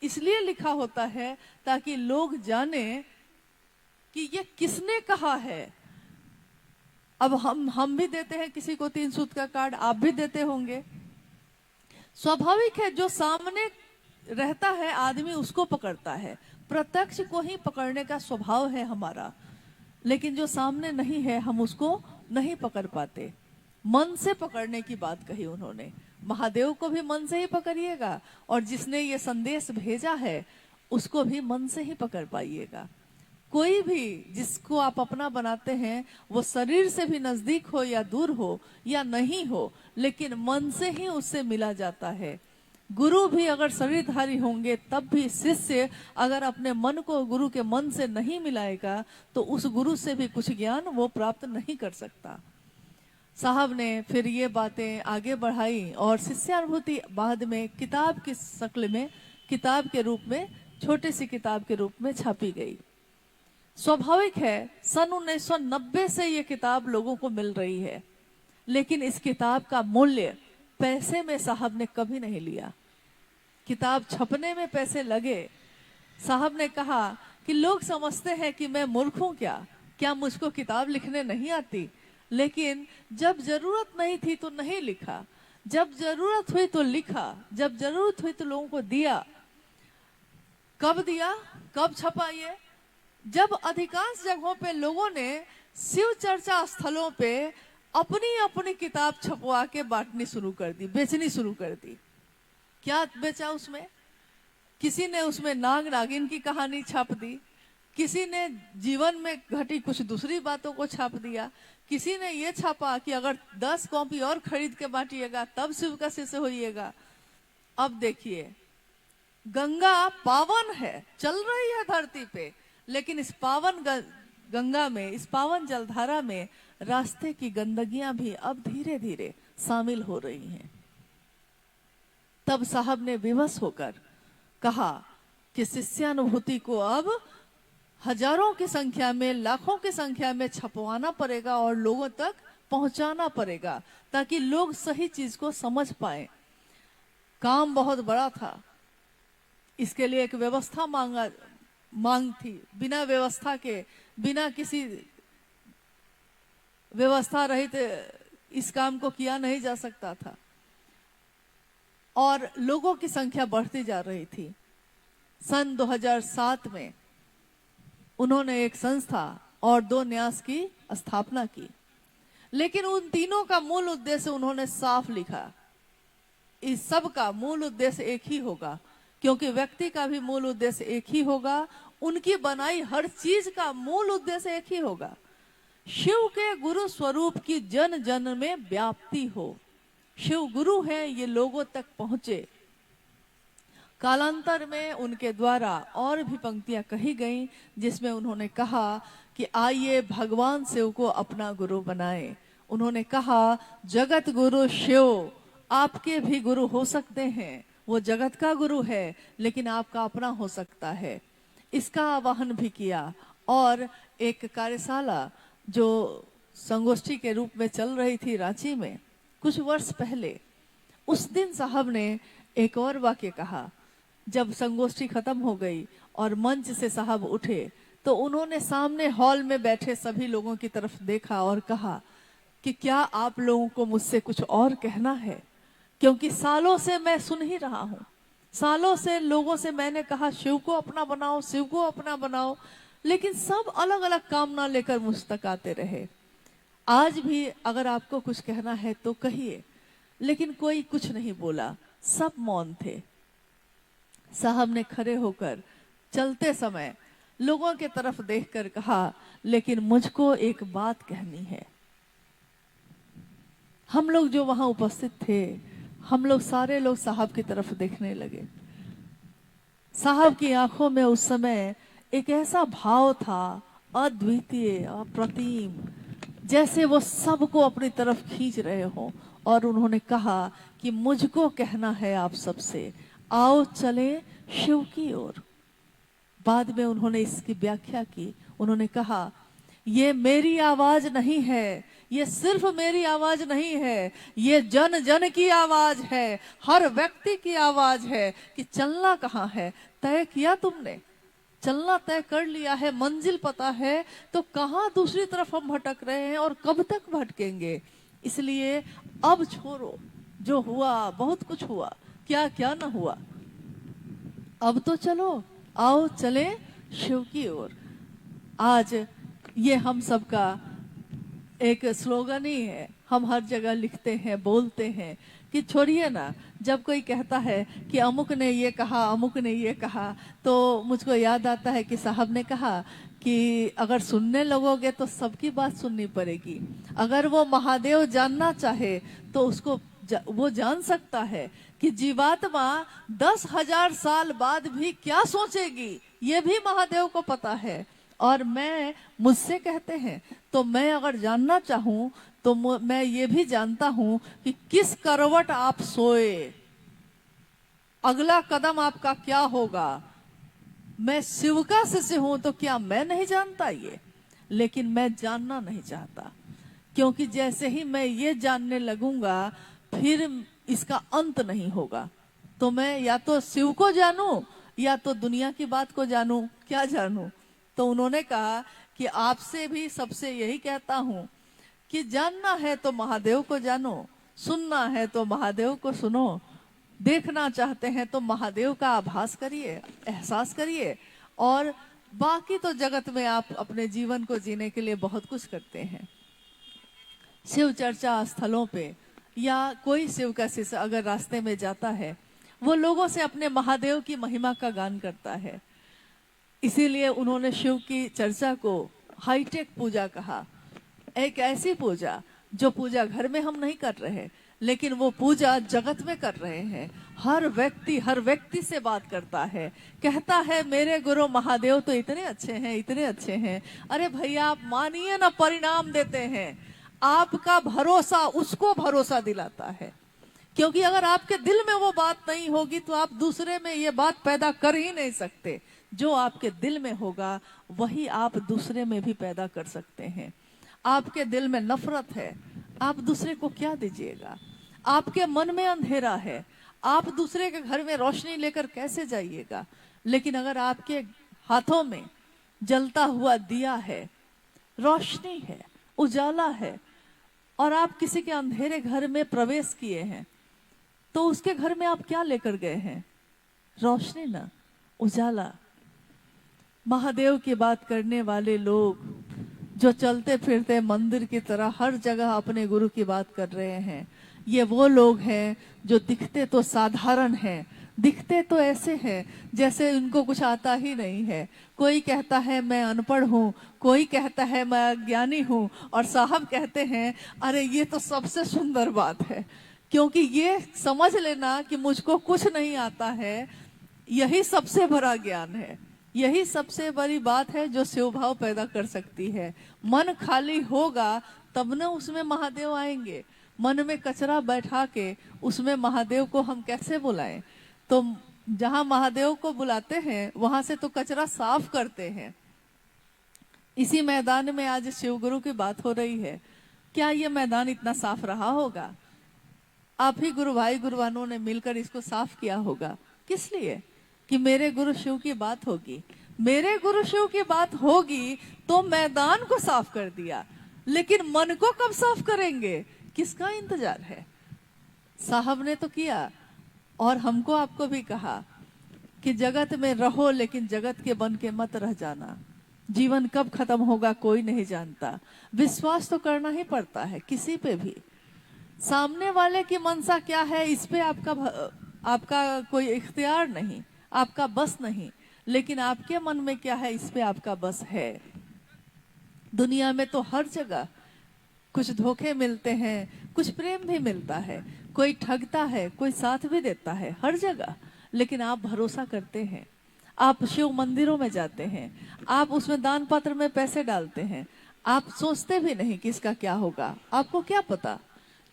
इसलिए लिखा होता है ताकि लोग जाने कि ये किसने कहा है। अब हम भी देते हैं किसी को 3 सूत्र का कार्ड, आप भी देते होंगे। स्वाभाविक है, जो सामने रहता है आदमी उसको पकड़ता है, प्रत्यक्ष को ही पकड़ने का स्वभाव है हमारा, लेकिन जो सामने नहीं है हम उसको नहीं पकड़ पाते। मन से पकड़ने की बात कही उन्होंने। महादेव को भी मन से ही पकड़िएगा और जिसने ये संदेश भेजा है उसको भी मन से ही पकड़ पाइएगा। कोई भी जिसको आप अपना बनाते हैं वो शरीर से भी नजदीक हो या दूर हो या नहीं हो, लेकिन मन से ही उससे मिला जाता है। गुरु भी अगर शरीरधारी होंगे तब भी शिष्य अगर अपने मन को गुरु के मन से नहीं मिलाएगा तो उस गुरु से भी कुछ ज्ञान वो प्राप्त नहीं कर सकता। साहब ने फिर ये बातें आगे बढ़ाई और शिष्यानुभूति बाद में किताब की शक्ल में, किताब के रूप में, छोटी सी किताब के रूप में छापी गई। स्वाभाविक है, सन 1990 से ये किताब लोगों को मिल रही है, लेकिन इस किताब का मूल्य पैसे में साहब ने कभी नहीं लिया। किताब छपने में पैसे लगे। साहब ने कहा कि लोग समझते हैं कि मैं मूर्ख हूं क्या मुझको किताब लिखने नहीं आती, लेकिन जब जरूरत नहीं थी तो नहीं लिखा, जब जरूरत हुई तो लिखा, जब जरूरत हुई तो लोगों को दिया। कब दिया, कब छपा ये? जब अधिकांश जगहों पे लोगों ने शिव चर्चा स्थलों पे अपनी अपनी किताब छपवा के बांटनी शुरू कर दी, बेचनी शुरू कर दी। क्या बेचा उसमें? किसी ने उसमें नाग नागिन की कहानी छाप दी, किसी ने जीवन में घटी कुछ दूसरी बातों को छाप दिया, किसी ने ये छापा कि अगर 10 कॉपी और खरीद के बांटिएगा तब शिव का शिष्य होइएगा। अब देखिए, गंगा पावन है, चल रही है धरती पे, लेकिन इस पावन गंगा में, इस पावन जलधारा में रास्ते की गंदगियां भी अब धीरे धीरे शामिल हो रही हैं। तब साहब ने विवश होकर कहा कि शिष्यानुभूति को अब हजारों की संख्या में, लाखों की संख्या में छपवाना पड़ेगा और लोगों तक पहुंचाना पड़ेगा, ताकि लोग सही चीज को समझ पाए। काम बहुत बड़ा था, इसके लिए एक व्यवस्था मांग थी। बिना व्यवस्था के, बिना किसी व्यवस्था रहित इस काम को किया नहीं जा सकता था, और लोगों की संख्या बढ़ती जा रही थी। सन 2007 में उन्होंने एक संस्था और 2 न्यास की स्थापना की, लेकिन उन तीनों का मूल उद्देश्य उन्होंने साफ लिखा। इस सब का मूल उद्देश्य एक ही होगा, क्योंकि व्यक्ति का भी मूल उद्देश्य एक ही होगा, उनकी बनाई हर चीज का मूल उद्देश्य एक ही होगा। शिव के गुरु स्वरूप की जन जन में व्याप्ति हो। शिव गुरु हैं, ये लोगों तक पहुंचे। कालांतर में उनके द्वारा और भी पंक्तियां कही गईं, जिसमें उन्होंने कहा कि आइए भगवान शिव को अपना गुरु बनाए। उन्होंने कहा, जगत गुरु शिव आपके भी गुरु हो सकते हैं, वो जगत का गुरु है, लेकिन आपका अपना हो सकता है। इसका आह्वान भी किया, और एक कार्यशाला जो संगोष्ठी के रूप में चल रही थी रांची में कुछ वर्ष पहले, उस दिन साहब ने एक और वाक्य कहा। जब संगोष्ठी खत्म हो गई और मंच से साहब उठे, तो उन्होंने सामने हॉल में बैठे सभी लोगों की तरफ देखा और कहा कि क्या आप लोगों को मुझसे कुछ और कहना है? क्योंकि सालों से मैं सुन ही रहा हूं, सालों से लोगों से मैंने कहा शिव को अपना बनाओ, शिव को अपना बनाओ, लेकिन सब अलग अलग कामना लेकर मुझ तक आते रहे। आज भी अगर आपको कुछ कहना है तो कहिए, लेकिन कोई कुछ नहीं बोला, सब मौन थे। साहब ने खड़े होकर चलते समय लोगों के तरफ देखकर कहा, लेकिन मुझको एक बात कहनी है। हम लोग जो वहां उपस्थित थे, हम लोग सारे लोग साहब की तरफ देखने लगे। साहब की आंखों में उस समय एक ऐसा भाव था, अद्वितीय, अप्रतिम, जैसे वो सबको अपनी तरफ खींच रहे हो। और उन्होंने कहा कि मुझको कहना है आप सबसे, आओ चले शिव की ओर। बाद में उन्होंने इसकी व्याख्या की। उन्होंने कहा, ये मेरी आवाज नहीं है, ये सिर्फ मेरी आवाज नहीं है, ये जन जन की आवाज है, हर व्यक्ति की आवाज है कि चलना कहाँ है। तय किया तुमने, चलना तय कर लिया है, मंजिल पता है, तो कहाँ दूसरी तरफ हम भटक रहे हैं और कब तक भटकेंगे। इसलिए अब छोड़ो, जो हुआ बहुत कुछ हुआ, क्या क्या न हुआ, अब तो चलो, आओ चले शिव की ओर। आज ये हम सबका एक स्लोगन ही है, हम हर जगह लिखते हैं, बोलते हैं कि छोड़िए ना। जब कोई कहता है कि अमुक ने ये कहा, अमुक ने ये कहा, तो मुझको याद आता है कि साहब ने कहा कि अगर सुनने लगोगे तो सबकी बात सुननी पड़ेगी। अगर वो महादेव जानना चाहे तो उसको वो जान सकता है कि जीवात्मा 10,000 साल बाद भी क्या सोचेगी, ये भी महादेव को पता है। और मैं, मुझसे कहते हैं तो मैं अगर जानना चाहूं तो मैं ये भी जानता हूं कि किस करवट आप सोए, अगला कदम आपका क्या होगा। मैं शिव का शिष्य हूं तो क्या मैं नहीं जानता ये? लेकिन मैं जानना नहीं चाहता, क्योंकि जैसे ही मैं ये जानने लगूंगा फिर इसका अंत नहीं होगा। तो मैं या तो शिव को जानूं या तो दुनिया की बात को जानूं, क्या जानूं। तो उन्होंने कहा कि आपसे भी सबसे यही कहता हूं कि जानना है तो महादेव को जानो, सुनना है तो महादेव को सुनो, देखना चाहते हैं तो महादेव का आभास करिए, एहसास करिए, और बाकी तो जगत में आप अपने जीवन को जीने के लिए बहुत कुछ करते हैं। शिव चर्चा स्थलों पे या कोई शिव का शिष्य अगर रास्ते में जाता है, वो लोगों से अपने महादेव की महिमा का गान करता है। इसीलिए उन्होंने शिव की चर्चा को हाईटेक पूजा कहा। एक ऐसी पूजा जो पूजा घर में हम नहीं कर रहे, लेकिन वो पूजा जगत में कर रहे हैं। हर व्यक्ति से बात करता है, कहता है मेरे गुरु महादेव तो इतने अच्छे हैं, इतने अच्छे हैं। अरे भैया आप मानिए ना, परिणाम देते हैं। आपका भरोसा उसको भरोसा दिलाता है, क्योंकि अगर आपके दिल में वो बात नहीं होगी तो आप दूसरे में ये बात पैदा कर ही नहीं सकते। जो आपके दिल में होगा वही आप दूसरे में भी पैदा कर सकते हैं। आपके दिल में नफरत है, आप दूसरे को क्या दीजिएगा? आपके मन में अंधेरा है, आप दूसरे के घर में रोशनी लेकर कैसे जाइएगा? लेकिन अगर आपके हाथों में जलता हुआ दिया है, रोशनी है, उजाला है, और आप किसी के अंधेरे घर में प्रवेश किए हैं, तो उसके घर में आप क्या लेकर गए हैं? रोशनी ना, उजाला। महादेव की बात करने वाले लोग जो चलते फिरते मंदिर की तरह हर जगह अपने गुरु की बात कर रहे हैं, ये वो लोग हैं जो दिखते तो साधारण हैं, दिखते तो ऐसे हैं जैसे उनको कुछ आता ही नहीं है। कोई कहता है मैं अनपढ़ हूँ, कोई कहता है मैं अज्ञानी हूँ, और साहब कहते हैं अरे ये तो सबसे सुंदर बात है, क्योंकि ये समझ लेना कि मुझको कुछ नहीं आता है, यही सबसे बड़ा ज्ञान है। यही सबसे बड़ी बात है जो शिव भाव पैदा कर सकती है। मन खाली होगा तब न उसमें महादेव आएंगे। मन में कचरा बैठा के उसमें महादेव को हम कैसे बुलाएं? तो जहां महादेव को बुलाते हैं वहां से तो कचरा साफ करते हैं। इसी मैदान में आज शिव गुरु की बात हो रही है। क्या ये मैदान इतना साफ रहा होगा? आप ही गुरु भाई गुरुवानों ने मिलकर इसको साफ किया होगा। किस लिए? कि मेरे गुरु शिव की बात होगी, मेरे गुरु शिव की बात होगी तो मैदान को साफ कर दिया, लेकिन मन को कब साफ करेंगे? किसका इंतजार है? साहब ने तो किया, और हमको आपको भी कहा कि जगत में रहो लेकिन जगत के बन के मत रह जाना। जीवन कब खत्म होगा कोई नहीं जानता। विश्वास तो करना ही पड़ता है किसी पे भी। सामने वाले की मनसा क्या है इस पे आपका कोई इख्तियार नहीं, आपका बस नहीं, लेकिन आपके मन में क्या है इस पे आपका बस है। दुनिया में तो हर जगह कुछ धोखे मिलते हैं, कुछ प्रेम भी मिलता है, कोई ठगता है, कोई साथ भी देता है, हर जगह। लेकिन आप भरोसा करते हैं, आप शिव मंदिरों में जाते हैं, आप उसमें दान पात्र में पैसे डालते हैं, आप सोचते भी नहीं कि इसका क्या होगा। आपको क्या पता?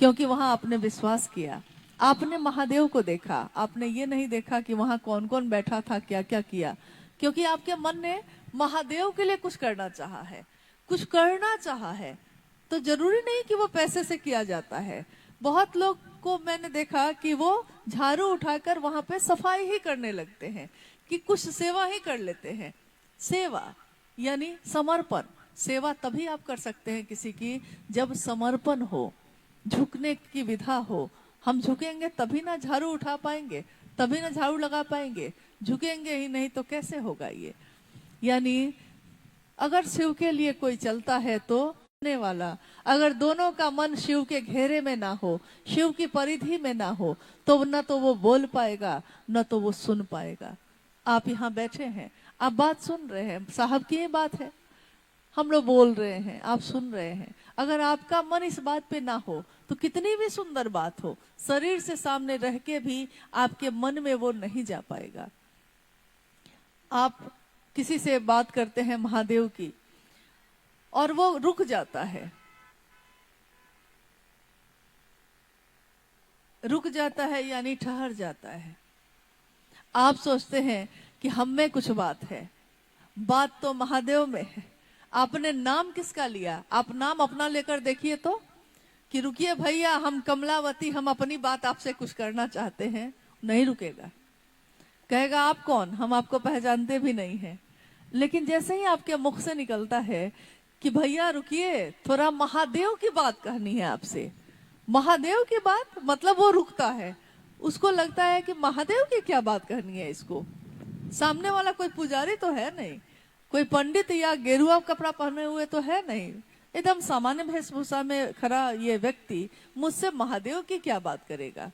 क्योंकि वहां आपने विश्वास किया, आपने महादेव को देखा, आपने ये नहीं देखा कि वहां कौन कौन बैठा था, क्या क्या किया। क्योंकि आपके मन ने महादेव के लिए कुछ करना चाहा है, कुछ करना चाहा है, तो जरूरी नहीं कि वो पैसे से किया जाता है। बहुत लोग को मैंने देखा कि वो झाड़ू उठाकर वहां पे सफाई ही करने लगते हैं, कि कुछ सेवा ही कर लेते हैं। सेवा यानी समर्पण। सेवा तभी आप कर सकते हैं किसी की जब समर्पण हो, झुकने की विधा हो। हम झुकेंगे तभी ना झाड़ू उठा पाएंगे, तभी ना झाड़ू लगा पाएंगे। झुकेंगे ही नहीं तो कैसे होगा ये? यानी अगर शिव के लिए कोई चलता है तो वाला, अगर दोनों का मन शिव के घेरे में ना हो, शिव की परिधि में ना हो, तो न तो वो बोल पाएगा न तो वो सुन पाएगा। आप यहाँ बैठे हैं, आप बात सुन रहे हैं, साहब की ये बात है, हम लोग बोल रहे हैं, आप सुन रहे हैं। अगर आपका मन इस बात पे ना हो तो कितनी भी सुंदर बात हो, शरीर से सामने रह के भी आपके मन में वो नहीं जा पाएगा। आप किसी से बात करते हैं महादेव की और वो रुक जाता है, रुक जाता है यानी ठहर जाता है। आप सोचते हैं कि हम में कुछ बात है, बात तो महादेव में है। आपने नाम किसका लिया? आप नाम अपना लेकर देखिए तो, कि रुकिए भैया हम कमलावती, हम अपनी बात आपसे कुछ करना चाहते हैं, नहीं रुकेगा। कहेगा आप कौन? हम आपको पहचानते भी नहीं हैं। लेकिन जैसे ही आपके मुख से निकलता है कि भैया रुकिए, थोड़ा महादेव की बात कहनी है आपसे, महादेव की बात, मतलब वो रुकता है। उसको लगता है कि महादेव की क्या बात करनी है इसको। सामने वाला कोई पुजारी तो है नहीं, कोई पंडित या गेरुआ कपड़ा पहने हुए तो है नहीं, एकदम सामान्य वेशभूषा में खड़ा ये व्यक्ति मुझसे महादेव की क्या बात करेगा।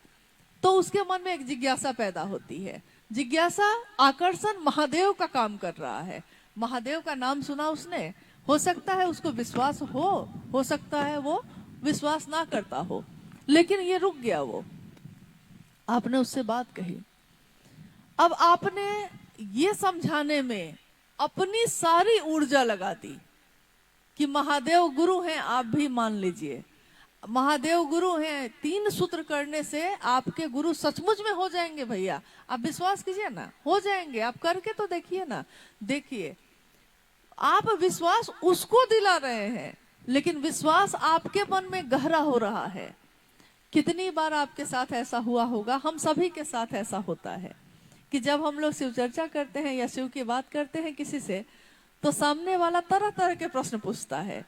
तो उसके मन में एक जिज्ञासा पैदा होती है, जिज्ञासा, आकर्षण महादेव का काम कर रहा है। महादेव का नाम सुना उसने, हो सकता है उसको विश्वास हो सकता है वो विश्वास ना करता हो, लेकिन ये रुक गया। वो आपने उससे बात कही, अब आपने ये समझाने में अपनी सारी ऊर्जा लगा दी कि महादेव गुरु हैं, आप भी मान लीजिए महादेव गुरु हैं। 3 सूत्र करने से आपके गुरु सचमुच में हो जाएंगे भैया, आप विश्वास कीजिए ना, हो जाएंगे। आप करके तो देखिए ना। देखिए, आप विश्वास उसको दिला रहे हैं, लेकिन विश्वास आपके मन में गहरा हो रहा है। कितनी बार आपके साथ ऐसा हुआ होगा, हम सभी के साथ ऐसा होता है कि जब हम लोग शिव चर्चा करते हैं या शिव की बात करते हैं किसी से, तो सामने वाला तरह तरह के प्रश्न पूछता है,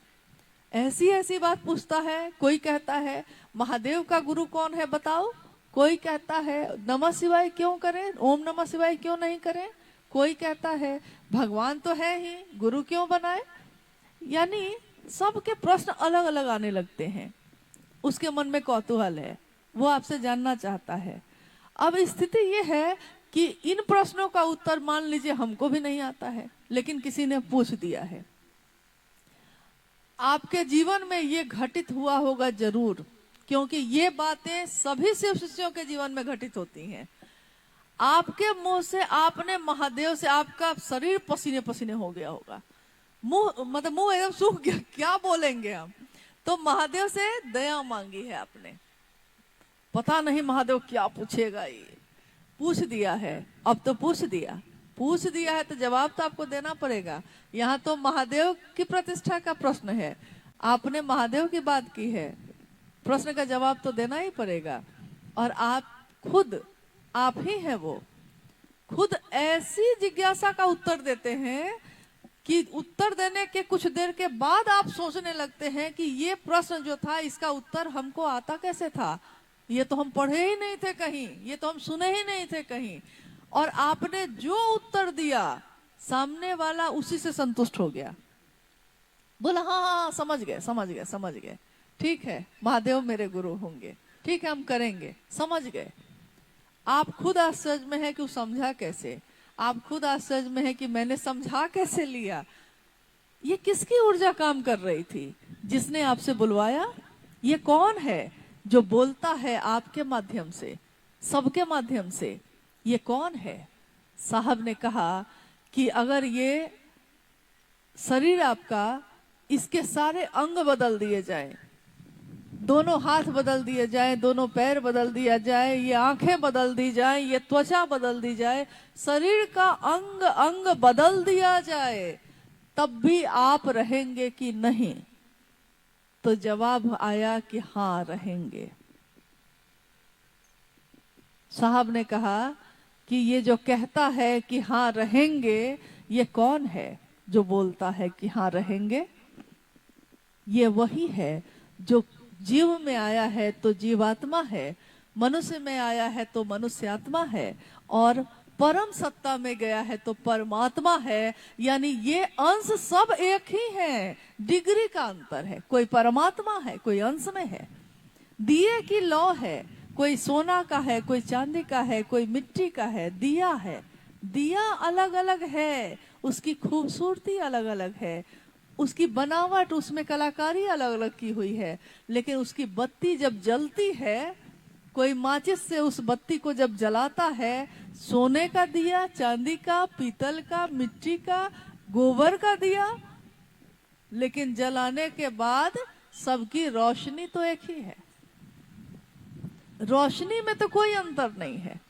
ऐसी ऐसी बात पूछता है। कोई कहता है महादेव का गुरु कौन है बताओ, कोई कहता है नमः शिवाय क्यों करें, ओम नमः शिवाय क्यों नहीं करें, कोई कहता है भगवान तो है ही, गुरु क्यों बनाए। यानी सबके प्रश्न अलग अलग आने लगते हैं। उसके मन में कौतूहल है, वो आपसे जानना चाहता है। अब स्थिति ये है कि इन प्रश्नों का उत्तर मान लीजिए हमको भी नहीं आता है, लेकिन किसी ने पूछ दिया है। आपके जीवन में ये घटित हुआ होगा जरूर, क्योंकि ये बातें सभी शिव शिष्यों के जीवन में घटित होती हैं। आपके मुंह से आपने महादेव से, आपका शरीर पसीने पसीने हो गया होगा, मुंह एकदम सूख गया, क्या बोलेंगे हम। तो महादेव से दया मांगी है आपने, पता नहीं महादेव क्या पूछेगा, ये पूछ दिया है। अब तो पूछ दिया है तो जवाब तो आपको देना पड़ेगा। यहाँ तो महादेव की प्रतिष्ठा का प्रश्न है, आपने महादेव की बात की है, प्रश्न का जवाब तो देना ही पड़ेगा। और आप ही हैं वो, खुद ऐसी जिज्ञासा का उत्तर देते हैं कि उत्तर देने के कुछ देर के बाद आप सोचने लगते हैं कि ये प्रश्न जो था इसका उत्तर हमको आता कैसे था, ये तो हम पढ़े ही नहीं थे कहीं, ये तो हम सुने ही नहीं थे कहीं। और आपने जो उत्तर दिया सामने वाला उसी से संतुष्ट हो गया, बोला हाँ समझ गए, ठीक है महादेव मेरे गुरु होंगे, ठीक है हम करेंगे, समझ गए। आप खुद आश्चर्य में है कि वो समझा कैसे, आप खुद आश्चर्य में है कि मैंने समझा कैसे लिया। ये किसकी ऊर्जा काम कर रही थी जिसने आपसे बुलवाया? ये कौन है जो बोलता है आपके माध्यम से, सबके माध्यम से? ये कौन है? साहब ने कहा कि अगर ये शरीर आपका, इसके सारे अंग बदल दिए जाए, दोनों हाथ बदल दिए जाए, दोनों पैर बदल दिया जाए, ये आंखें बदल दी जाए, ये त्वचा बदल दी जाए, शरीर का अंग अंग बदल दिया जाए, तब भी आप रहेंगे कि नहीं? तो जवाब आया कि हाँ रहेंगे। साहब ने कहा कि ये जो कहता है कि हाँ रहेंगे, ये कौन है जो बोलता है कि हाँ रहेंगे? ये वही है जो जीव में आया है तो जीवात्मा है, मनुष्य में आया है तो मनुष्यात्मा है, और परम सत्ता में गया है तो परमात्मा है। यानी ये अंश सब एक ही है, डिग्री का अंतर है, कोई परमात्मा है कोई अंश में है। दिए की लौ है, कोई सोना का है कोई चांदी का है कोई मिट्टी का है, दिया है, दिया अलग अलग है, उसकी खूबसूरती अलग अलग है, उसकी बनावट, उसमें कलाकारी अलग अलग की हुई है, लेकिन उसकी बत्ती जब जलती है, कोई माचिस से उस बत्ती को जब जलाता है, सोने का दिया, चांदी का, पीतल का, मिट्टी का, गोबर का दिया, लेकिन जलाने के बाद सबकी रोशनी तो एक ही है, रोशनी में तो कोई अंतर नहीं है।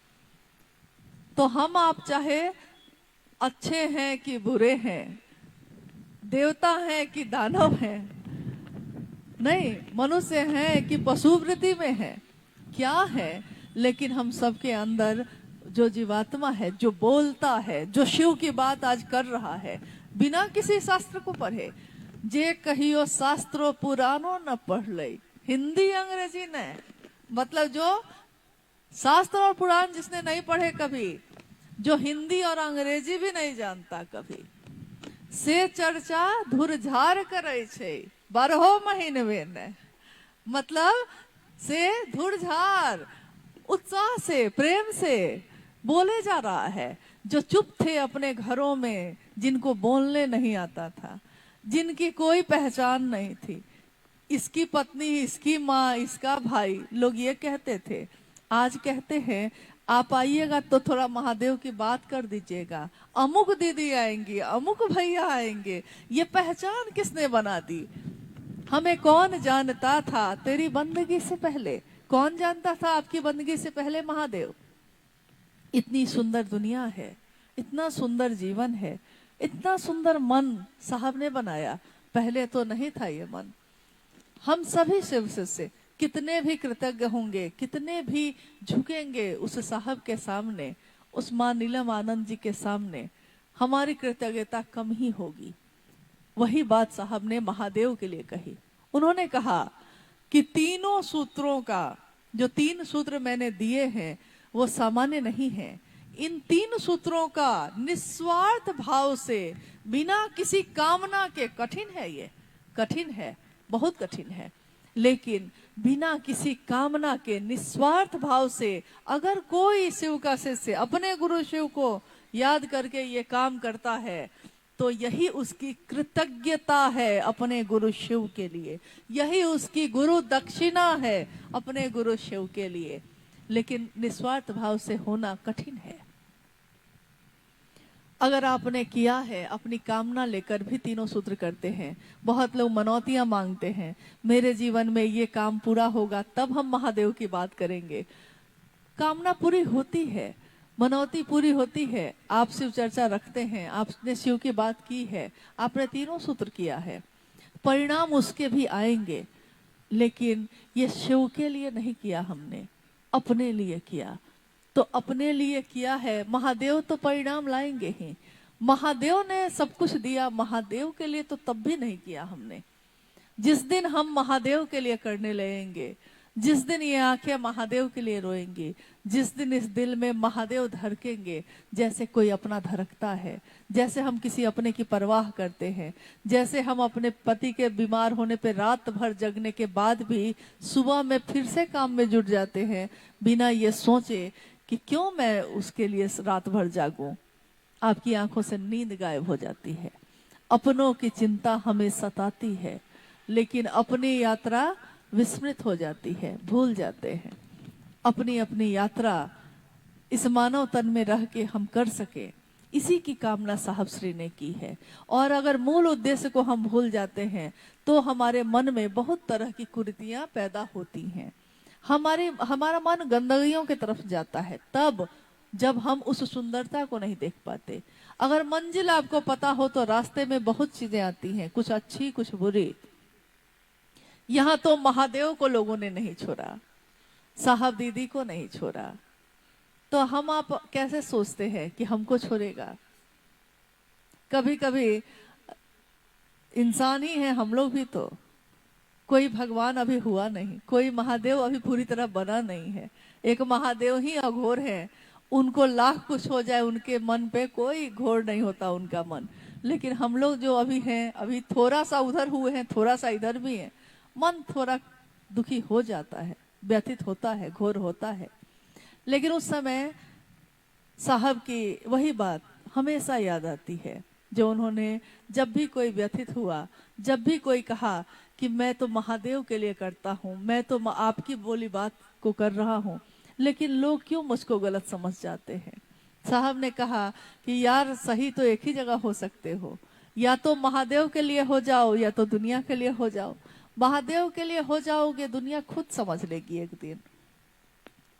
तो हम आप चाहे अच्छे हैं कि बुरे हैं, देवता हैं कि दानव हैं, नहीं मनुष्य हैं कि पशुवृत्ति में हैं, क्या है, लेकिन हम सबके अंदर जो जीवात्मा है, जो बोलता है, जो शिव की बात आज कर रहा है, बिना किसी शास्त्र को पढ़े, जे कहियो शास्त्रो पुराणों न पढ़ ले, हिंदी अंग्रेजी ने, मतलब जो शास्त्र और पुराण जिसने नहीं पढ़े कभी, जो हिंदी और अंग्रेजी भी नहीं जानता कभी, से चर्चा धुरझार करे छे 12 महीने में, मतलब से धुरझार, उत्साह से, प्रेम से, बोले जा रहा है। जो चुप थे अपने घरों में, जिनको बोलने नहीं आता था, जिनकी कोई पहचान नहीं थी, इसकी पत्नी, इसकी माँ, इसका भाई, लोग ये कहते थे। आज कहते हैं आप आइएगा तो थोड़ा महादेव की बात कर दीजिएगा, अमुक दीदी आएंगी, अमुक भैया आएंगे। ये पहचान किसने बना दी? हमें कौन जानता था तेरी बंदगी से पहले? कौन जानता था आपकी बंदगी से पहले महादेव? इतनी सुंदर दुनिया है, इतना सुंदर जीवन है, इतना सुंदर मन साहब ने बनाया। पहले तो नहीं था ये मन। हम सभी शिव से कितने भी कृतज्ञ होंगे, कितने भी झुकेंगे उस साहब के सामने, उस मां नीलम आनंद जी के सामने, हमारी कृतज्ञता कम ही होगी। वही बात साहब ने महादेव के लिए कही। उन्होंने कहा कि तीनों सूत्रों का, जो 3 सूत्र मैंने दिए हैं वो सामान्य नहीं है। इन 3 सूत्रों का निस्वार्थ भाव से, बिना किसी कामना के, कठिन है, ये कठिन है, बहुत कठिन है, लेकिन बिना किसी कामना के निस्वार्थ भाव से अगर कोई शिव का शिष्य अपने गुरु शिव को याद करके ये काम करता है तो यही उसकी कृतज्ञता है अपने गुरु शिव के लिए, यही उसकी गुरु दक्षिणा है अपने गुरु शिव के लिए। लेकिन निस्वार्थ भाव से होना कठिन है। अगर आपने किया है, अपनी कामना लेकर भी तीनों सूत्र करते हैं। बहुत लोग मनौतियां मांगते हैं, मेरे जीवन में ये काम पूरा होगा तब हम महादेव की बात करेंगे। कामना पूरी होती है, मनौती पूरी होती है। आप शिव चर्चा रखते हैं, आपने शिव की बात की है, आपने तीनों सूत्र किया है, परिणाम उसके भी आएंगे। लेकिन ये शिव के लिए नहीं किया हमने, अपने लिए किया। तो अपने लिए किया है, महादेव तो परिणाम लाएंगे ही। महादेव ने सब कुछ दिया, महादेव के लिए तो तब भी नहीं किया हमने। जिस दिन हम महादेव के लिए करने लगेंगे, जिस दिन ये आंखें महादेव के लिए रोएंगी, जिस दिन इस दिल में महादेव धड़केंगे, जैसे कोई अपना धड़कता है, जैसे हम किसी अपने की परवाह करते हैं, जैसे हम अपने पति के बीमार होने पे रात भर जगने के बाद भी सुबह में फिर से काम में जुट जाते हैं, बिना ये सोचे कि क्यों मैं उसके लिए रात भर जागूं। आपकी आंखों से नींद गायब हो जाती है। अपनों की चिंता हमें सताती है, लेकिन अपनी यात्रा विस्मृत हो जाती है, भूल जाते हैं। अपनी अपनी यात्रा इस मानव तन में रह के हम कर सके, इसी की कामना साहब श्री ने की है। और अगर मूल उद्देश्य को हम भूल जाते हैं तो हमारे मन में बहुत तरह की कुरीतियां पैदा होती हैं। हमारा मन गंदगियों की तरफ जाता है तब जब हम उस सुंदरता को नहीं देख पाते। अगर मंजिल आपको पता हो तो रास्ते में बहुत चीजें आती हैं, कुछ अच्छी कुछ बुरी। यहाँ तो महादेव को लोगों ने नहीं छोड़ा, साहब दीदी को नहीं छोड़ा, तो हम आप कैसे सोचते हैं कि हमको छोड़ेगा? कभी कभी इंसान ही है हम लोग भी, तो कोई भगवान अभी हुआ नहीं, कोई महादेव अभी पूरी तरह बना नहीं है। एक महादेव ही अघोर है, उनको लाख कुछ हो जाए उनके मन पे कोई घोर नहीं होता उनका मन। लेकिन हम लोग जो अभी हैं, अभी थोड़ा सा उधर हुए हैं, थोड़ा सा इधर भी है, मन थोड़ा दुखी हो जाता है, व्यथित होता है, घोर होता है। लेकिन उस समय साहब की वही बात हमेशा याद आती है जो उन्होंने, जब भी कोई व्यथित हुआ, जब भी कोई कहा कि मैं तो महादेव के लिए करता हूँ, मैं तो आपकी बोली बात को कर रहा हूँ, लेकिन लोग क्यों मुझको गलत समझ जाते हैं। साहब ने कहा कि यार सही तो एक ही जगह हो सकते हो, या तो महादेव के लिए हो जाओ या तो दुनिया के लिए हो जाओ। महादेव के लिए हो जाओगे, दुनिया खुद समझ लेगी एक दिन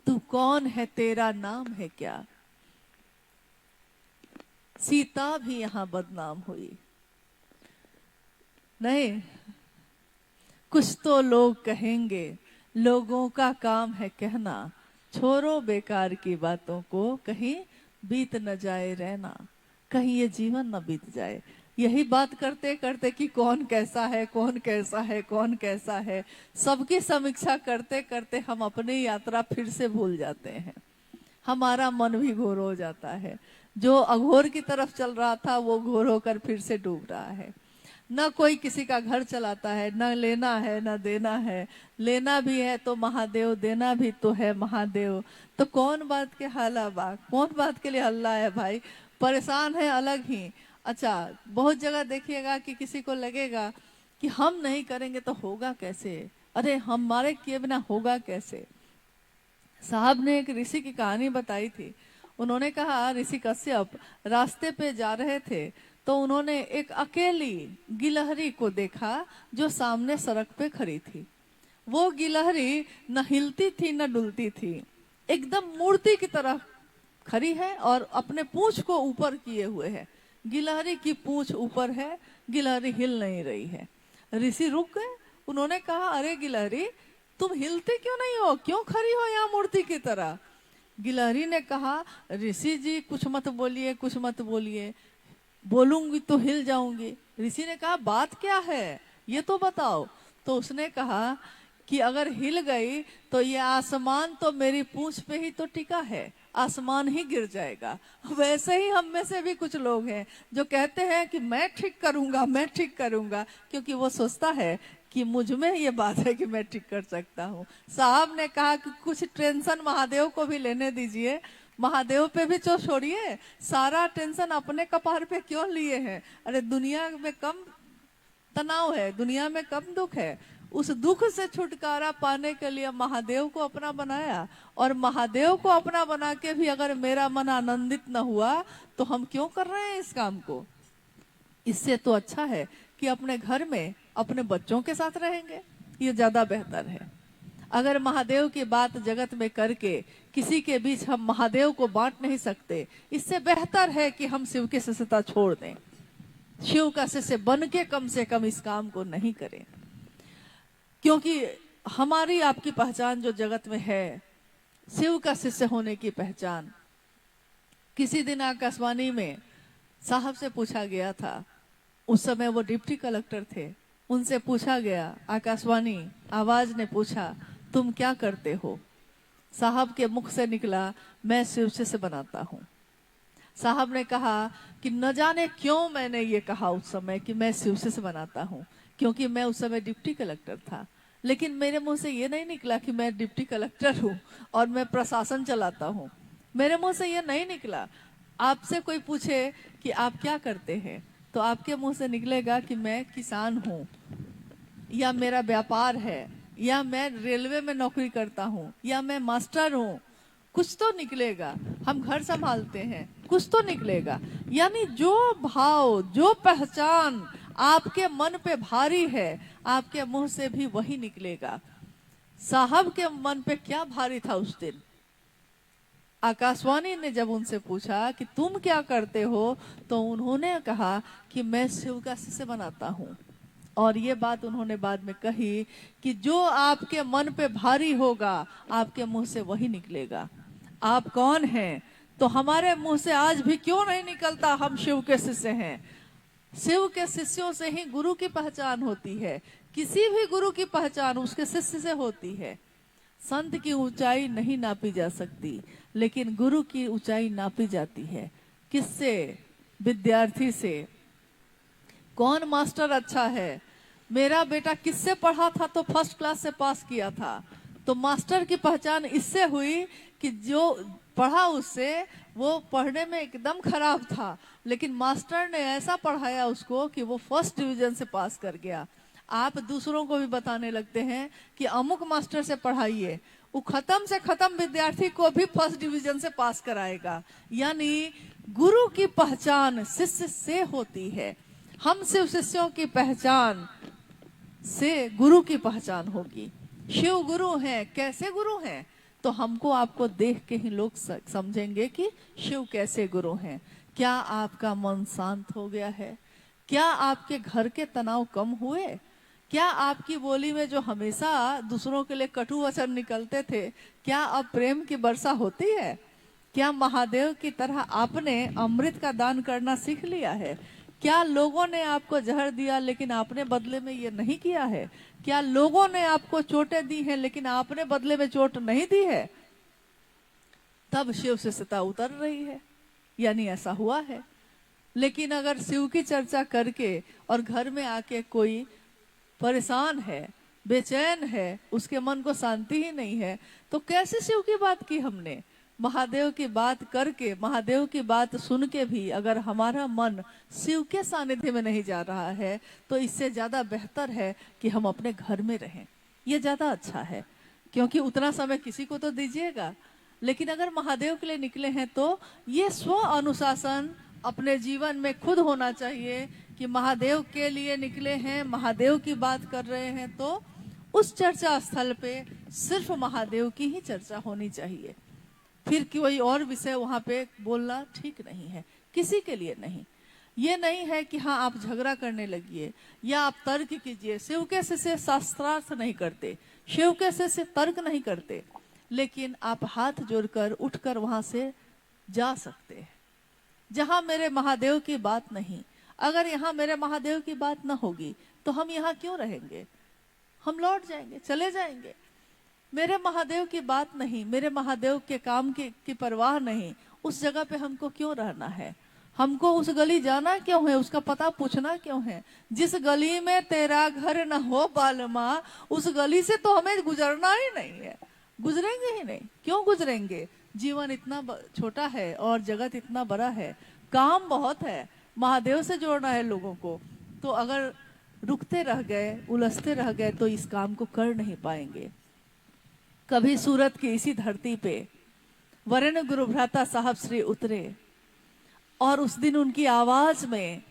तू कौन है, तेरा नाम है क्या। सीता भी यहाँ बदनाम हुई नहीं, कुछ तो लोग कहेंगे, लोगों का काम है कहना, छोड़ो बेकार की बातों को, कहीं बीत न जाए रहना, कहीं ये जीवन न बीत जाए। यही बात करते करते कि कौन कैसा है, कौन कैसा है, कौन कैसा है, सबकी समीक्षा करते करते हम अपनी यात्रा फिर से भूल जाते हैं। हमारा मन भी घोर हो जाता है। जो अघोर की तरफ चल रहा था वो घोर होकर फिर से डूब रहा है। न कोई किसी का घर चलाता है, न लेना है न देना है। लेना भी है तो महादेव, देना भी तो है महादेव। तो कौन बात के हाला बा, कौन बात के लिए हल्ला है भाई, परेशान है अलग ही। अच्छा, बहुत जगह देखिएगा कि किसी को लगेगा कि हम नहीं करेंगे तो होगा कैसे, अरे हमारे किए बिना होगा कैसे। साहब ने एक ऋषि की कहानी बताई थी। उन्होंने कहा, ऋषि कश्यप रास्ते पे जा रहे थे तो उन्होंने एक अकेली गिलहरी को देखा जो सामने सड़क पे खड़ी थी। वो गिलहरी न हिलती थी न डुलती थी, एकदम मूर्ति की तरह खड़ी है और अपने पूंछ को ऊपर किए हुए है। गिलहरी की पूंछ ऊपर है, गिलहरी हिल नहीं रही है। ऋषि रुक गए। उन्होंने कहा, अरे गिलहरी, तुम हिलती क्यों नहीं हो, क्यों खड़ी हो यहाँ मूर्ति की तरह। गिलहरी ने कहा, ऋषि जी कुछ मत बोलिए, कुछ मत बोलिए, बोलूंगी तो हिल जाऊंगी। ऋषि ने कहा, बात क्या है ये तो बताओ। तो उसने कहा कि अगर हिल गई तो ये आसमान तो मेरी पूंछ पे ही तो टिका है, आसमान ही गिर जाएगा। वैसे ही हम में से भी कुछ लोग हैं जो कहते हैं कि मैं ठीक करूंगा, मैं ठीक करूंगा, क्योंकि वो सोचता है कि मुझ में ये बात है कि मैं ठीक कर सकता हूँ। साहब ने कहा कि कुछ टेंशन महादेव को भी लेने दीजिए, महादेव पे भी तो छोड़िए, सारा टेंशन अपने कपार पे क्यों लिए हैं। अरे दुनिया में कम तनाव है, दुनिया में कम दुख है। उस दुख से छुटकारा पाने के लिए महादेव को अपना बनाया, और महादेव को अपना बना के भी अगर मेरा मन आनंदित न हुआ तो हम क्यों कर रहे हैं इस काम को। इससे तो अच्छा है कि अपने घर में अपने बच्चों के साथ रहेंगे, ये ज्यादा बेहतर है। अगर महादेव की बात जगत में करके किसी के बीच हम महादेव को बांट नहीं सकते, इससे बेहतर है कि हम शिव की शिष्यता छोड़ दें, शिव का शिष्य बन के कम से कम इस काम को नहीं करें। क्योंकि हमारी आपकी पहचान जो जगत में है, शिव का शिष्य होने की पहचान। किसी दिन आकाशवाणी में साहब से पूछा गया था, उस समय वो डिप्टी कलेक्टर थे, उनसे पूछा गया, आकाशवाणी आवाज ने पूछा, तुम क्या करते हो। साहब के मुख से निकला, मैं शिव शिष्य बनाता हूँ। साहब ने कहा कि न जाने क्यों मैंने ये कहा उस समय कि मैं शिव शिष्य बनाता हूँ, क्योंकि मैं उस समय डिप्टी कलेक्टर था। लेकिन मेरे मुंह से ये नहीं निकला कि मैं डिप्टी कलेक्टर हूँ और मैं प्रशासन चलाता हूँ, मेरे मुंह से ये नहीं निकला। आपसे कोई पूछे कि आप क्या करते हैं, तो आपके मुंह से निकलेगा कि मैं किसान हूँ, या मेरा व्यापार है, या मैं रेलवे में नौकरी करता हूँ, या मैं मास्टर हूँ। कुछ तो निकलेगा। हम घर संभालते हैं, कुछ तो निकलेगा। यानी जो भाव, जो पहचान आपके मन पे भारी है, आपके मुंह से भी वही निकलेगा। साहब के मन पे क्या भारी था उस दिन। आकाशवाणी ने जब उनसे पूछा कि तुम क्या करते हो, तो उन्होंने कहा कि मैं शिव का शिष्य बनाता हूँ। और ये बात उन्होंने बाद में कही कि जो आपके मन पे भारी होगा, आपके मुंह से वही निकलेगा। आप कौन हैं, तो हमारे मुंह से आज भी क्यों नहीं निकलता हम शिव के शिष्य हैं। शिव के शिष्यों से ही गुरु की पहचान होती है। किसी भी गुरु की पहचान उसके शिष्य से होती है। संत की ऊंचाई नहीं नापी जा सकती, लेकिन गुरु की ऊंचाई नापी जाती है। किससे? विद्यार्थी से। कौन मास्टर अच्छा है। मेरा बेटा किससे पढ़ा था तो फर्स्ट क्लास से पास किया था, तो मास्टर की पहचान इससे हुई कि जो पढ़ा उससे, वो पढ़ने में एकदम खराब था, लेकिन मास्टर ने ऐसा पढ़ाया उसको कि वो फर्स्ट डिवीजन से पास कर गया। आप दूसरों को भी बताने लगते हैं कि अमुक मास्टर से पढ़ाइए, वो खत्म से खत्म विद्यार्थी को भी फर्स्ट डिवीजन से पास कराएगा। यानी गुरु की पहचान शिष्य से होती है। हम शिव शिष्यों की पहचान से गुरु की पहचान होगी। शिव गुरु हैं, कैसे गुरु हैं, तो हमको आपको देख के ही लोग समझेंगे कि शिव कैसे गुरु हैं। क्या आपका मन शांत हो गया है? क्या आपके घर के तनाव कम हुए? क्या आपकी बोली में जो हमेशा दूसरों के लिए कटु वचन निकलते थे, क्या अब प्रेम की वर्षा होती है? क्या महादेव की तरह आपने अमृत का दान करना सीख लिया है? क्या लोगों ने आपको जहर दिया लेकिन आपने बदले में ये नहीं किया है? क्या लोगों ने आपको चोटें दी हैं लेकिन आपने बदले में चोट नहीं दी है? तब शिव शिष्यता उतर रही है, यानी ऐसा हुआ है। लेकिन अगर शिव की चर्चा करके और घर में आके कोई परेशान है, बेचैन है, उसके मन को शांति ही नहीं है, तो कैसे शिव की बात की हमने? महादेव की बात करके, महादेव की बात सुन के भी अगर हमारा मन शिव के सानिध्य में नहीं जा रहा है, तो इससे ज्यादा बेहतर है कि हम अपने घर में रहें। ये ज्यादा अच्छा है, क्योंकि उतना समय किसी को तो दीजिएगा। लेकिन अगर महादेव के लिए निकले हैं तो ये स्व अनुशासन अपने जीवन में खुद होना चाहिए कि महादेव के लिए निकले हैं, महादेव की बात कर रहे हैं, तो उस चर्चा स्थल पे सिर्फ महादेव की ही चर्चा होनी चाहिए। फिर कोई और विषय वहां पे बोलना ठीक नहीं है, किसी के लिए नहीं। ये नहीं है कि हाँ आप झगड़ा करने लगिए या आप तर्क कीजिए। शिव के से शास्त्रार्थ नहीं करते, शिव के से तर्क नहीं करते, लेकिन आप हाथ जोड़कर उठकर वहां से जा सकते हैं। जहां मेरे महादेव की बात नहीं, अगर यहाँ मेरे महादेव की बात ना होगी तो हम यहाँ क्यों रहेंगे? हम लौट जाएंगे, चले जाएंगे। मेरे महादेव की बात नहीं, मेरे महादेव के काम की परवाह नहीं, उस जगह पे हमको क्यों रहना है? हमको उस गली जाना क्यों है? उसका पता पूछना क्यों है? जिस गली में तेरा घर न हो बालमा, उस गली से तो हमें गुजरना ही नहीं है, गुजरेंगे ही नहीं। क्यों गुजरेंगे? जीवन इतना छोटा है और जगत इतना बड़ा है, काम बहुत है, महादेव से जोड़ना है लोगों को। तो अगर रुकते रह गए, उलझते रह गए, तो इस काम को कर नहीं पाएंगे। कभी सूरत की इसी धरती पे वरेण्य गुरु भ्राता साहब श्री उतरे, और उस दिन उनकी आवाज में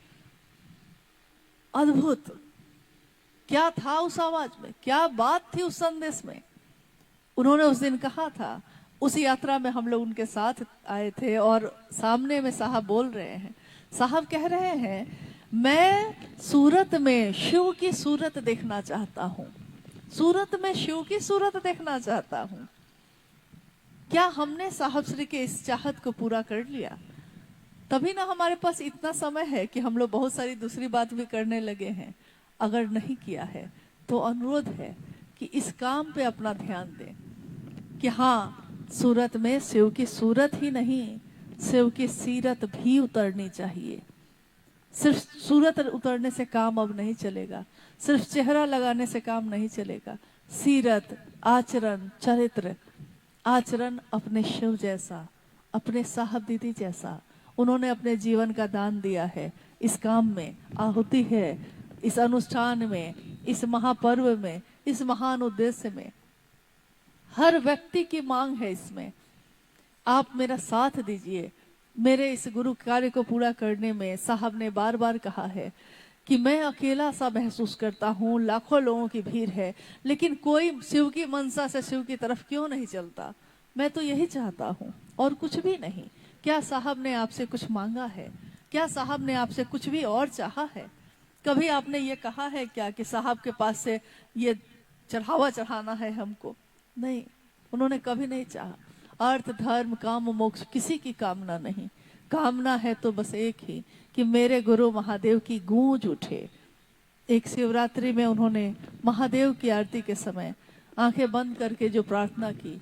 अद्भुत क्या था, उस आवाज में क्या बात थी, उस संदेश में। उन्होंने उस दिन कहा था, उस यात्रा में हम लोग उनके साथ आए थे और सामने में साहब बोल रहे हैं, साहब कह रहे हैं, मैं सूरत में शिव की सूरत देखना चाहता हूँ, सूरत में शिव की सूरत देखना चाहता हूँ। क्या हमने साहब श्री के इस चाहत को पूरा कर लिया? तभी ना हमारे पास इतना समय है कि हम लोग बहुत सारी दूसरी बात भी करने लगे हैं। अगर नहीं किया है तो अनुरोध है कि इस काम पे अपना ध्यान दें कि हाँ, सूरत में शिव की सूरत ही नहीं, शिव की सीरत भी उतरनी चाहिए। सिर्फ सूरत उतरने से काम अब नहीं चलेगा, सिर्फ चेहरा लगाने से काम नहीं चलेगा। सीरत, आचरण, चरित्र, आचरण अपने शिव जैसा, अपने साहब दीदी जैसा उन्होंने अपने जीवन का दान दिया है। इस काम में आहुति है, इस अनुष्ठान में, इस महापर्व में, इस महान उद्देश्य में हर व्यक्ति की मांग है। इसमें आप मेरा साथ दीजिए। मेरे इस गुरु कार्य को पूरा करने में साहब ने बार बार कहा है कि मैं अकेला सा महसूस करता हूँ, लाखों लोगों की भीड़ है, लेकिन कोई शिव की मनसा से शिव की तरफ क्यों नहीं चलता? मैं तो यही चाहता हूँ और कुछ भी नहीं। क्या साहब ने आपसे कुछ मांगा है? क्या साहब ने आपसे कुछ भी और चाहा है? कभी आपने ये कहा है क्या कि साहब के पास से ये चढ़ावा चढ़ाना है हमको? नहीं, उन्होंने कभी नहीं चाहा। अर्थ, धर्म, काम, मोक्ष किसी की कामना नहीं। कामना है तो बस एक ही कि मेरे गुरु महादेव की गूंज उठे। एक शिवरात्रि में उन्होंने महादेव की आरती के समय आंखें बंद करके जो प्रार्थना की,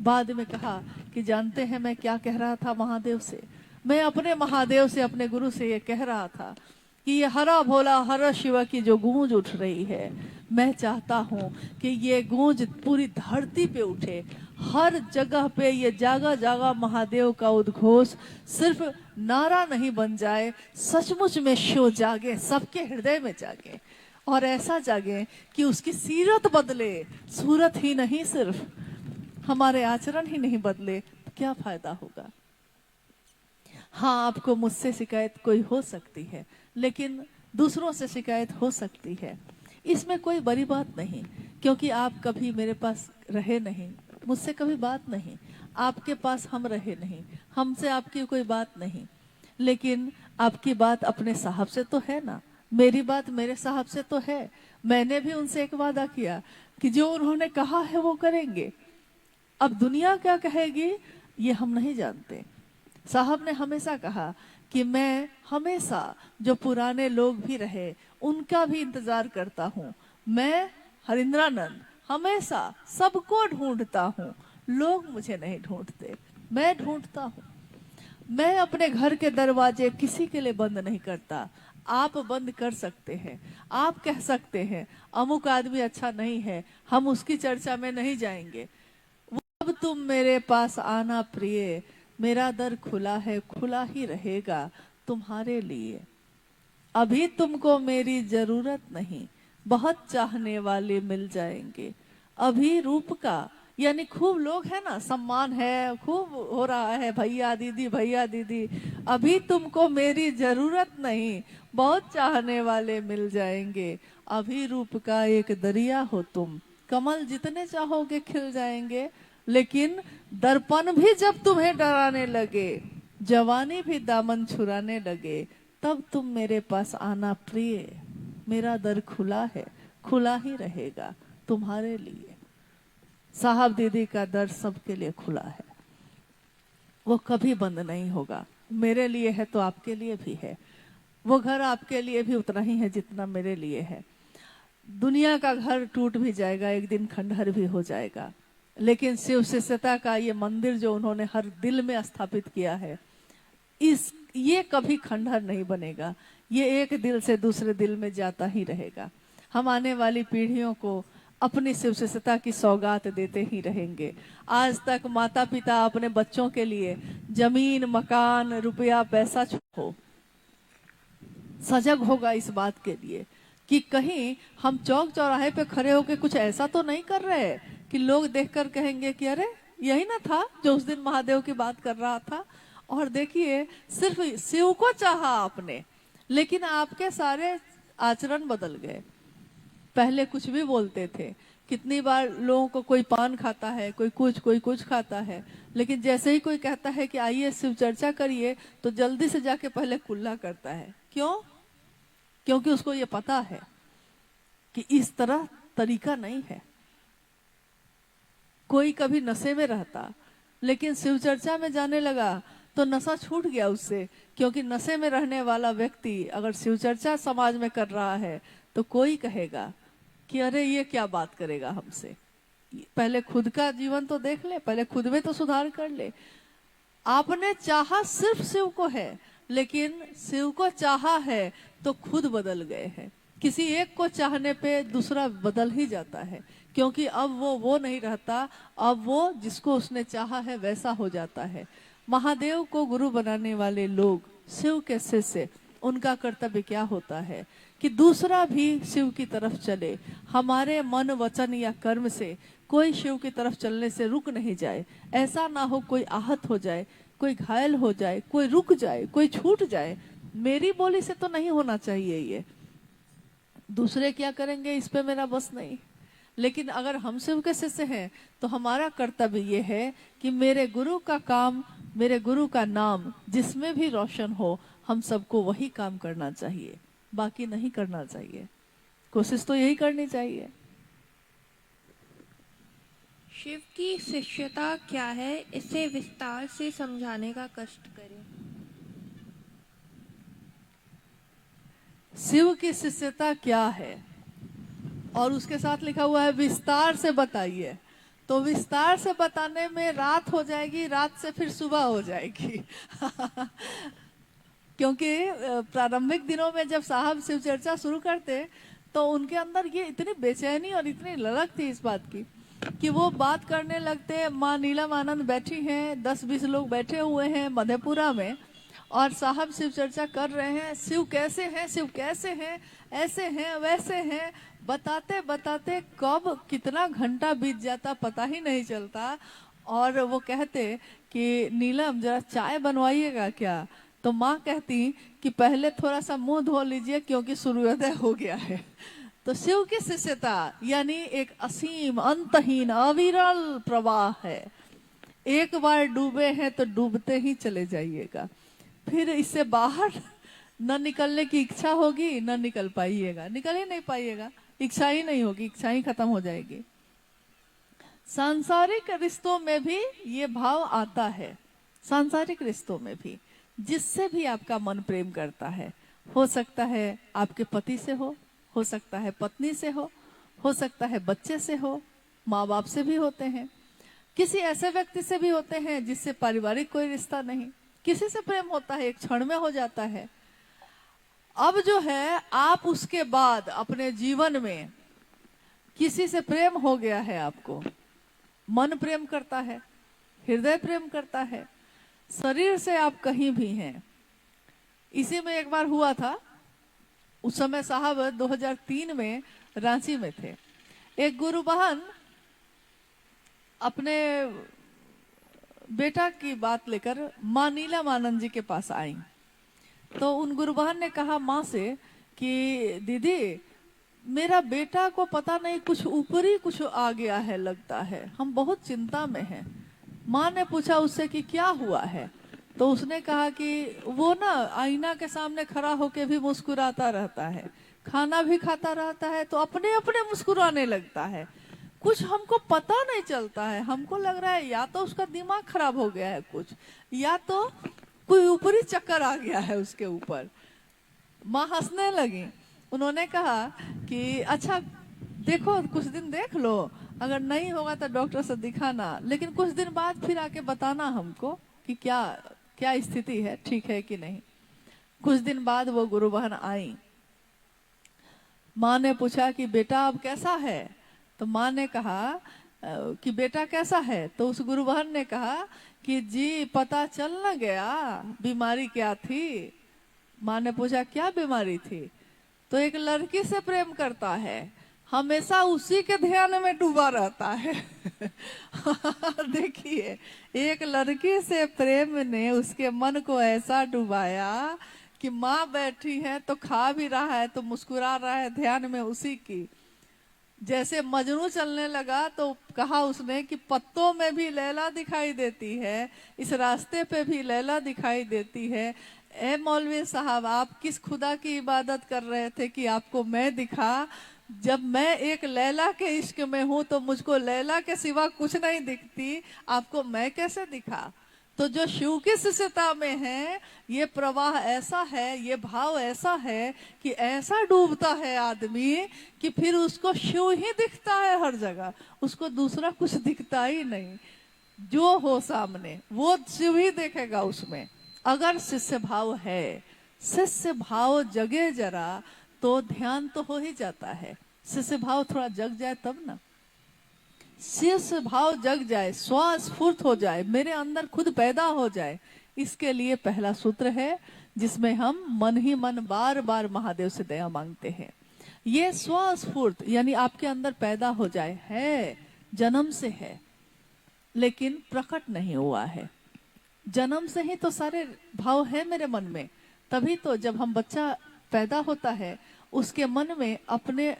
बाद में कहा कि जानते हैं मैं क्या कह रहा था महादेव से? मैं अपने महादेव से, अपने गुरु से ये कह रहा था कि ये हरा भोला हर शिव की जो गूंज उठ रही है, मैं चाहता हूँ कि ये गूंज पूरी धरती पे उठे, हर जगह पे ये जागा जागा महादेव का उद्घोष सिर्फ नारा नहीं बन जाए, सचमुच में शिव जागे, सबके हृदय में जागे, और ऐसा जागे कि उसकी सीरत बदले। सूरत ही नहीं, सिर्फ हमारे आचरण ही नहीं बदले तो क्या फायदा होगा? हाँ, आपको मुझसे शिकायत कोई हो सकती है, लेकिन दूसरों से शिकायत हो सकती है। इसमें कोई बड़ी बात नहीं, क्योंकि आप कभी मेरे पास रहे नहीं, मुझसे कभी बात नहीं, आपके पास हम रहे नहीं, हमसे आपकी कोई बात नहीं। लेकिन आपकी बात अपने साहब से तो है ना, मेरी बात मेरे साहब से तो है। मैंने भी उनसे एक वादा किया कि जो उन्होंने कहा है वो करेंगे। अब दुनिया क्या कहेगी ये हम नहीं जानते। साहब ने हमेशा कहा कि मैं हमेशा जो पुराने लोग भी रहे उनका भी इंतजार करता हूँ। मैं हरिंद्रानंद हमेशा सबको ढूंढता हूँ, लोग मुझे नहीं ढूंढते, मैं ढूंढता हूँ। मैं अपने घर के दरवाजे किसी के लिए बंद नहीं करता। आप बंद कर सकते हैं, आप कह सकते हैं अमुक आदमी अच्छा नहीं है, हम उसकी चर्चा में नहीं जाएंगे। अब तुम मेरे पास आना प्रिय, मेरा दर खुला है, खुला ही रहेगा तुम्हारे लिए। अभी तुमको मेरी जरूरत नहीं, बहुत चाहने वाले मिल जाएंगे। अभी रूप का यानी खूब लोग है ना, सम्मान है, खूब हो रहा है, भैया दीदी भैया दीदी। अभी तुमको मेरी जरूरत नहीं, बहुत चाहने वाले मिल जाएंगे। अभी रूप का एक दरिया हो तुम, कमल जितने चाहोगे खिल जाएंगे। लेकिन दर्पण भी जब तुम्हें डराने लगे, जवानी भी दामन छुराने लगे, तब तुम मेरे पास आना प्रिय, मेरा दर खुला है, खुला ही रहेगा तुम्हारे लिए। साहब दीदी का दर सबके लिए खुला है, वो कभी बंद नहीं होगा। मेरे लिए है तो आपके लिए भी है। वो घर आपके लिए भी उतना ही है जितना मेरे लिए है। दुनिया का घर टूट भी जाएगा, एक दिन खंडहर भी हो जाएगा, लेकिन शिव शिष्यता का ये मंदिर जो उन्होंने हर दिल में स्थापित किया है, ये कभी खंडहर नहीं बनेगा। ये एक दिल से दूसरे दिल में जाता ही रहेगा। हम आने वाली पीढ़ियों को अपनी शिव शिष्यता की सौगात देते ही रहेंगे। आज तक माता पिता अपने बच्चों के लिए जमीन मकान रुपया पैसा हो, सजग होगा इस बात के लिए कि कहीं हम चौक चौराहे पे खड़े होकर कुछ ऐसा तो नहीं कर रहे कि लोग देखकर कहेंगे कि अरे यही ना था जो उस दिन महादेव की बात कर रहा था। और देखिए, सिर्फ शिव को चाहा आपने, लेकिन आपके सारे आचरण बदल गए। पहले कुछ भी बोलते थे, कितनी बार लोगों को कोई पान खाता है, कोई कुछ खाता है, लेकिन जैसे ही कोई कहता है कि आइए शिव चर्चा करिए, तो जल्दी से जाके पहले कुल्ला करता है। क्यों? क्योंकि उसको ये पता है कि इस तरह तरीका नहीं है। कोई कभी नशे में रहता, लेकिन शिव चर्चा में जाने लगा तो नशा छूट गया उससे। क्योंकि नशे में रहने वाला व्यक्ति अगर शिव चर्चा समाज में कर रहा है तो कोई कहेगा कि अरे ये क्या बात करेगा हमसे। पहले खुद का जीवन तो देख ले, पहले खुद में तो सुधार कर ले। आपने चाहा सिर्फ शिव को है, लेकिन शिव को चाहा है तो खुद बदल गए हैं। किसी एक को चाहने पे दूसरा बदल ही जाता है, क्योंकि अब वो नहीं रहता, अब वो जिसको उसने चाहा है वैसा हो जाता है। महादेव को गुरु बनाने वाले लोग, शिव के शिष्य, उनका कर्तव्य क्या होता है कि दूसरा भी शिव की तरफ चले। हमारे मन वचन या कर्म से कोई शिव की तरफ चलने से रुक नहीं जाए। ऐसा ना हो कोई आहत हो जाए, कोई घायल हो जाए, कोई रुक जाए, कोई छूट जाए। मेरी बोली से तो नहीं होना चाहिए ये, दूसरे क्या करेंगे इस पे मेरा बस नहीं। लेकिन अगर हम शिव के शिष्य हैं तो हमारा कर्तव्य ये है कि मेरे गुरु का काम, मेरे गुरु का नाम जिसमें भी रोशन हो, हम सबको वही काम करना चाहिए, बाकी नहीं करना चाहिए। कोशिश तो यही करनी चाहिए।
शिव की शिष्यता क्या है, इसे विस्तार से समझाने का कष्ट करें।
शिव की शिष्यता क्या है, और उसके साथ लिखा हुआ है विस्तार से बताइए। तो विस्तार से बताने में रात हो जाएगी, रात से फिर सुबह हो जाएगी क्योंकि प्रारंभिक दिनों में जब साहब शिव चर्चा शुरू करते तो उनके अंदर ये इतनी बेचैनी और इतनी ललक थी इस बात की कि वो बात करने लगते। माँ नीलम आनंद बैठी हैं, 10-20 लोग बैठे हुए हैं मधेपुरा में, और साहब शिव चर्चा कर रहे हैं। शिव कैसे हैं, शिव कैसे हैं, ऐसे हैं वैसे हैं, बताते बताते कब कितना घंटा बीत जाता पता ही नहीं चलता। और वो कहते कि नीलम जरा चाय बनवाइएगा क्या। तो माँ कहती कि पहले थोड़ा सा मुंह धो लीजिए क्योंकि सूर्योदय हो गया है। तो शिव की शिष्यता यानी एक असीम अंतहीन अविरल प्रवाह है। एक बार डूबे हैं तो डूबते ही चले जाइएगा, फिर इससे बाहर न निकलने की इच्छा होगी, न निकल पाइएगा, निकल ही नहीं पाइएगा, इच्छा ही नहीं होगी, इच्छा ही खत्म हो जाएगी। सांसारिक रिश्तों में भी ये भाव आता है, सांसारिक रिश्तों में भी, जिससे भी आपका मन प्रेम करता है। हो सकता है आपके पति से हो सकता है पत्नी से हो सकता है बच्चे से हो, माँ बाप से भी होते हैं, किसी ऐसे व्यक्ति से भी होते हैं जिससे पारिवारिक कोई रिश्ता नहीं, किसी से प्रेम होता है, एक क्षण में हो जाता है। अब जो है आप उसके बाद अपने जीवन में किसी से प्रेम हो गया है, आपको मन प्रेम करता है, हृदय प्रेम करता है, शरीर से आप कहीं भी हैं। इसी में एक बार हुआ था, उस समय साहब 2003 में रांची में थे। एक गुरु बहन अपने बेटा की बात लेकर माँ नीलमानंद जी के पास आई। तो उन गुरु बहन ने कहा माँ से कि दीदी, मेरा बेटा को पता नहीं कुछ ऊपरी कुछ आ गया है, लगता है, हम बहुत चिंता में हैं। माँ ने पूछा उससे कि क्या हुआ है, तो उसने कहा कि वो ना आईना के सामने खड़ा होके भी मुस्कुराता रहता है, खाना भी खाता रहता है तो अपने अपने मुस्कुराने लगता है, कुछ हमको पता नहीं चलता है, हमको लग रहा है या तो उसका दिमाग खराब हो गया है कुछ, या तो कोई ऊपरी चक्कर आ गया है उसके ऊपर। माँ हंसने लगी। उन्होंने कहा कि अच्छा देखो, कुछ दिन देख लो, अगर नहीं होगा तो डॉक्टर से दिखाना, लेकिन कुछ दिन बाद फिर आके बताना हमको कि क्या क्या स्थिति है, ठीक है कि नहीं। कुछ दिन बाद वो गुरु बहन आई। माँ ने पूछा कि बेटा अब कैसा है, तो माँ ने कहा कि बेटा कैसा है, तो उस गुरु बहन ने कहा कि जी पता चल न गया बीमारी क्या थी। माँ ने पूछा क्या बीमारी थी, तो एक लड़की से प्रेम करता है, हमेशा उसी के ध्यान में डूबा रहता है। देखिए, एक लड़की से प्रेम ने उसके मन को ऐसा डुबाया कि माँ बैठी है तो खा भी रहा है तो मुस्कुरा रहा है ध्यान में उसी की। जैसे मजनू चलने लगा तो कहा उसने कि पत्तों में भी लैला दिखाई देती है, इस रास्ते पे भी लैला दिखाई देती है। ए मौलवी साहब, आप किस खुदा की इबादत कर रहे थे कि आपको मैं दिखा? जब मैं एक लैला के इश्क में हूं तो मुझको लैला के सिवा कुछ नहीं दिखती, आपको मैं कैसे दिखा? तो जो शिव की शिष्यता में है, ये प्रवाह ऐसा है, ये भाव ऐसा है कि ऐसा डूबता है आदमी कि फिर उसको शिव ही दिखता है हर जगह, उसको दूसरा कुछ दिखता ही नहीं। जो हो सामने वो शिव ही देखेगा उसमें, अगर शिष्य भाव है। शिष्य भाव जगे जरा तो ध्यान तो हो ही जाता है। शिष्य भाव थोड़ा जग जाए तब ना, शिष्य भाव जग जाए, स्वस्फूर्त हो जाए, मेरे अंदर खुद पैदा हो जाए, इसके लिए पहला सूत्र है जिसमें हम मन ही मन बार बार महादेव से दया मांगते हैं। ये स्वस्फूर्त यानी आपके अंदर पैदा हो जाए, है जन्म से है लेकिन प्रकट नहीं हुआ है। जन्म से ही तो सारे भाव है मेरे मन में, तभी तो जब हम बच्चा पैदा होता है उसके मन में अपने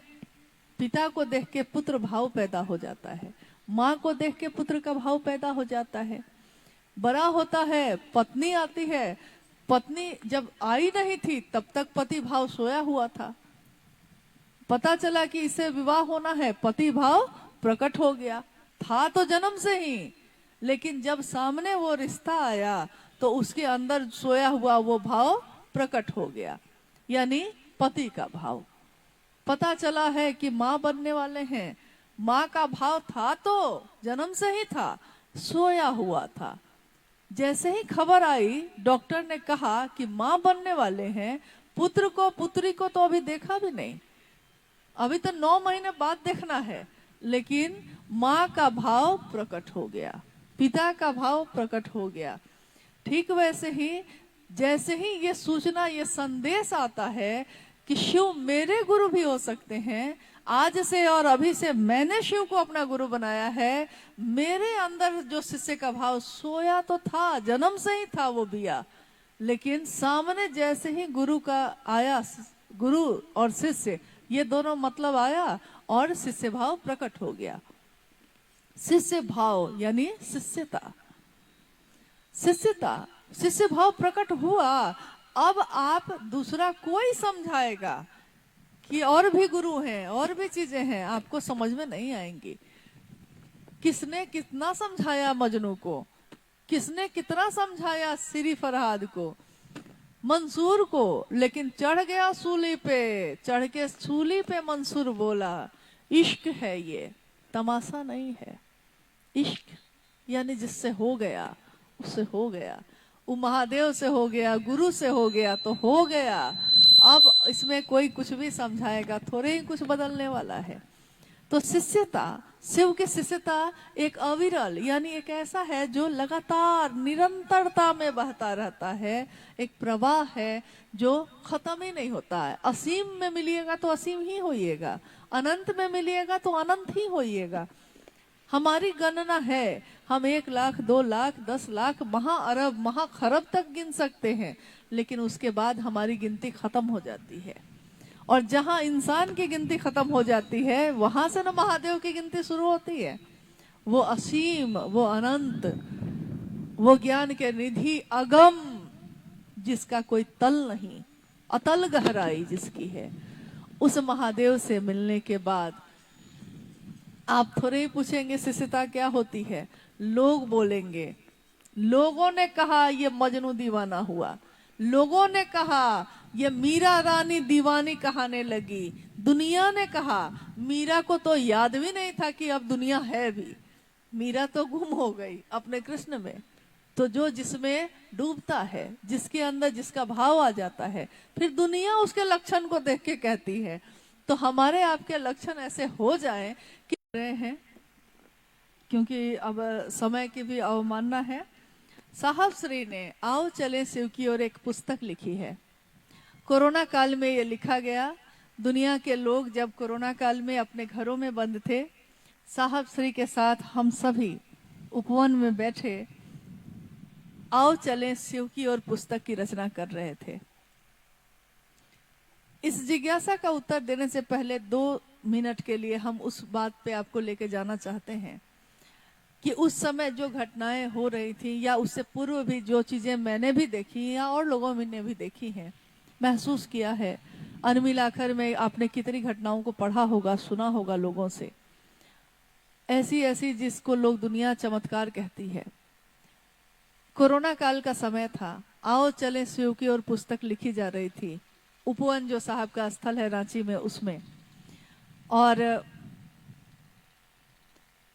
पिता को देख के पुत्र भाव पैदा हो जाता है, माँ को देख के पुत्र का भाव पैदा हो जाता है। बड़ा होता है, पत्नी आती है, पत्नी जब आई नहीं थी तब तक पति भाव सोया हुआ था, पता चला कि इसे विवाह होना है, पति भाव प्रकट हो गया, था तो जन्म से ही, लेकिन जब सामने वो रिश्ता आया तो उसके अंदर सोया हुआ वो भाव प्रकट हो गया, यानी पति का भाव। पता चला है कि माँ बनने वाले हैं, माँ का भाव था तो जन्म से ही था, सोया हुआ था। जैसे ही खबर आई, डॉक्टर ने कहा कि माँ बनने वाले हैं, पुत्र को पुत्री को तो अभी देखा भी नहीं, अभी तो 9 महीने बाद देखना है, लेकिन माँ का भाव प्रकट हो गया, पिता का भाव प्रकट हो गया। ठीक वैसे ही जैसे ही ये सूचना, ये संदेश आता है कि शिव मेरे गुरु भी हो सकते हैं, आज से और अभी से मैंने शिव को अपना गुरु बनाया है, मेरे अंदर जो शिष्य का भाव सोया तो था, जन्म से ही था वो बिया, लेकिन सामने जैसे ही गुरु का आया, गुरु और शिष्य ये दोनों मतलब आया और शिष्य भाव प्रकट हो गया। शिष्य भाव यानी शिष्यता, शिष्यता, शिष्य भाव प्रकट हुआ। अब आप दूसरा कोई समझाएगा कि और भी गुरु हैं, और भी चीजें हैं, आपको समझ में नहीं आएंगी। किसने कितना समझाया मजनू को, किसने कितना समझाया सिरी फरहाद को, मंसूर को, लेकिन चढ़ गया सूली पे, चढ़ के सूली पे मंसूर बोला इश्क है ये, तमाशा नहीं है। इश्क यानी जिससे हो गया उससे हो गया, वो महादेव से हो गया, गुरु से हो गया तो हो गया। अब इसमें कोई कुछ भी समझाएगा थोड़े ही कुछ बदलने वाला है। तो शिष्यता, शिव की शिष्यता एक अविरल यानी एक ऐसा है जो लगातार निरंतरता में बहता रहता है, एक प्रवाह है जो खत्म ही नहीं होता है। असीम में मिलिएगा तो असीम ही होइएगा, अनंत में मिलिएगा तो अनंत ही होइएगा। हमारी गणना है, हम 1 लाख 2 लाख 10 लाख महाअरब महाखरब तक गिन सकते हैं, लेकिन उसके बाद हमारी गिनती खत्म हो जाती है। और जहां इंसान की गिनती खत्म हो जाती है वहां से ना महादेव की गिनती शुरू होती है। वो असीम, वो अनंत, वो ज्ञान के निधि अगम, जिसका कोई तल नहीं, अतल गहराई जिसकी है, उस महादेव से मिलने के बाद आप थोड़े ही पूछेंगे शिष्यता क्या होती है। लोग बोलेंगे, लोगों ने कहा ये मजनू दीवाना हुआ, लोगों ने कहा ये मीरा रानी दीवानी कहाने लगी, दुनिया ने कहा मीरा को तो याद भी नहीं था कि अब दुनिया है भी, मीरा तो गुम हो गई अपने कृष्ण में। तो जो जिसमें डूबता है, जिसके अंदर जिसका भाव आ जाता है, फिर दुनिया उसके लक्षण को देख के कहती है। तो हमारे आपके लक्षण ऐसे हो जाएं कि रहे हैं, क्योंकि अब समय की भी अवमानना है। साहब श्री ने आओ चले शिव की ओर एक पुस्तक लिखी है। कोरोना काल में ये लिखा गया। दुनिया के लोग जब कोरोना काल में अपने घरों में बंद थे, साहब श्री के साथ हम सभी उपवन में बैठे आओ चले शिव की ओर पुस्तक की रचना कर रहे थे। इस जिज्ञासा का उत्तर देने से पहले 2 मिनट के लिए हम उस बात पे आपको लेके जाना चाहते हैं कि उस समय जो घटनाएं हो रही थी या उससे पूर्व भी जो चीजें मैंने भी देखी या और लोगों ने भी देखी हैं, महसूस किया है। अनमिलाकर में आपने कितनी घटनाओं को पढ़ा होगा, सुना होगा लोगों से, ऐसी ऐसी जिसको लोग दुनिया चमत्कार कहती है। कोरोना काल का समय था, आओ चले शिव की ओर पुस्तक लिखी जा रही थी। उपवन जो साहब का स्थल है रांची में, उसमें। और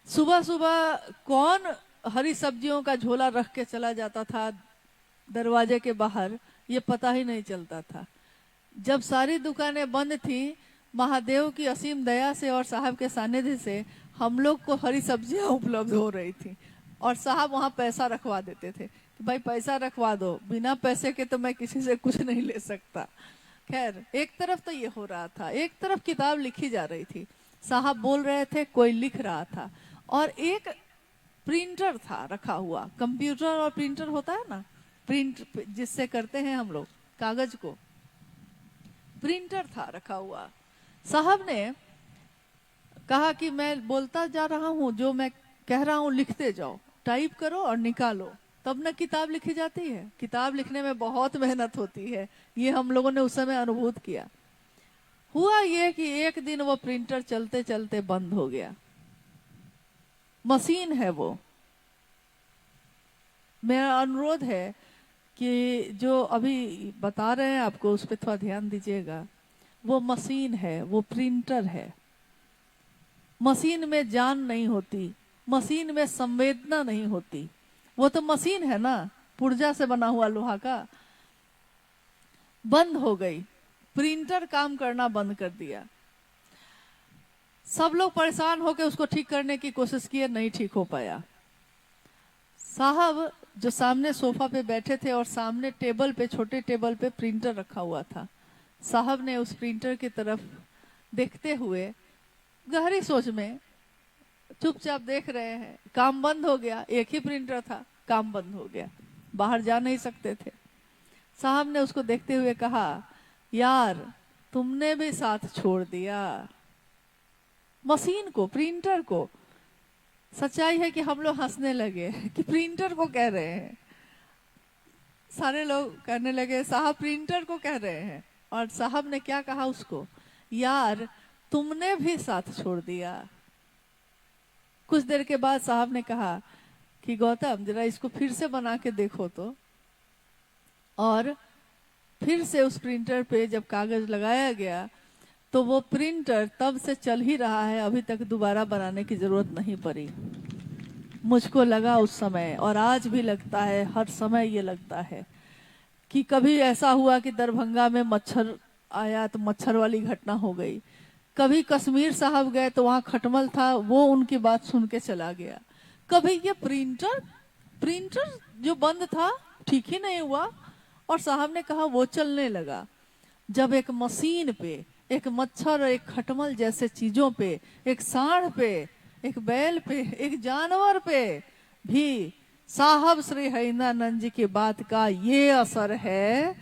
सुबह सुबह कौन हरी सब्जियों का झोला रख के चला जाता था दरवाजे के बाहर, ये पता ही नहीं चलता था। जब सारी दुकानें बंद थी, महादेव की असीम दया से और साहब के सानिध्य से हम लोग को हरी सब्जियां उपलब्ध हो रही थी। और साहब वहां पैसा रखवा देते थे कि भाई पैसा रखवा दो, बिना पैसे के तो मैं किसी से कुछ नहीं ले सकता। खैर, एक तरफ तो ये हो रहा था, एक तरफ किताब लिखी जा रही थी, साहब बोल रहे थे, कोई लिख रहा था, और एक प्रिंटर था रखा हुआ। कंप्यूटर और प्रिंटर होता है ना, प्रिंट जिससे करते हैं हम लोग कागज को, प्रिंटर था रखा हुआ। साहब ने कहा कि मैं बोलता जा रहा हूं, जो मैं कह रहा हूं लिखते जाओ, टाइप करो और निकालो, तब ना किताब लिखी जाती है। किताब लिखने में बहुत मेहनत होती है, ये हम लोगों ने उस समय अनुभूत किया। हुआ ये कि एक दिन वो प्रिंटर चलते चलते बंद हो गया। मशीन है वो। मेरा अनुरोध है कि जो अभी बता रहे हैं आपको उस पर थोड़ा ध्यान दीजिएगा। वो मशीन है, वो प्रिंटर है। मशीन में जान नहीं होती, मशीन में संवेदना नहीं होती। वो तो मशीन है ना, पुर्जा से बना हुआ लोहा का। बंद हो गई, प्रिंटर काम करना बंद कर दिया। सब लोग परेशान होकर उसको ठीक करने की कोशिश किए, नहीं ठीक हो पाया। साहब जो सामने सोफा पे बैठे थे और सामने टेबल पे, छोटे टेबल पे प्रिंटर रखा हुआ था, साहब ने उस प्रिंटर की तरफ देखते हुए गहरी सोच में चुपचाप देख रहे हैं। काम बंद हो गया, एक ही प्रिंटर था, काम बंद हो गया, बाहर जा नहीं सकते थे। साहब ने उसको देखते हुए कहा, यार तुमने भी साथ छोड़ दिया मशीन को, प्रिंटर को। सच्चाई है कि हम लोग हंसने लगे कि प्रिंटर को कह रहे हैं। सारे लोग कहने लगे साहब प्रिंटर को कह रहे हैं। और साहब ने क्या कहा उसको, यार तुमने भी साथ छोड़ दिया। कुछ देर के बाद साहब ने कहा कि गौतम जरा इसको फिर से बना के देखो तो। और फिर से उस प्रिंटर पे जब कागज लगाया गया तो वो प्रिंटर तब से चल ही रहा है, अभी तक दोबारा बनाने की जरूरत नहीं पड़ी। मुझको लगा उस समय, और आज भी लगता है, हर समय ये लगता है कि कभी ऐसा हुआ कि दरभंगा में मच्छर आया तो मच्छर वाली घटना हो गई, कभी कश्मीर साहब गए तो वहां खटमल था, वो उनकी बात सुन के चला गया, कभी ये प्रिंटर प्रिंटर जो बंद था ठीक ही नहीं हुआ और साहब ने कहा वो चलने लगा। जब एक मशीन पे, एक मच्छर, एक खटमल जैसे चीजों पे, एक सांड पे, एक बैल पे, एक जानवर पे भी साहब श्री हरिनानंद जी की बात का ये असर है,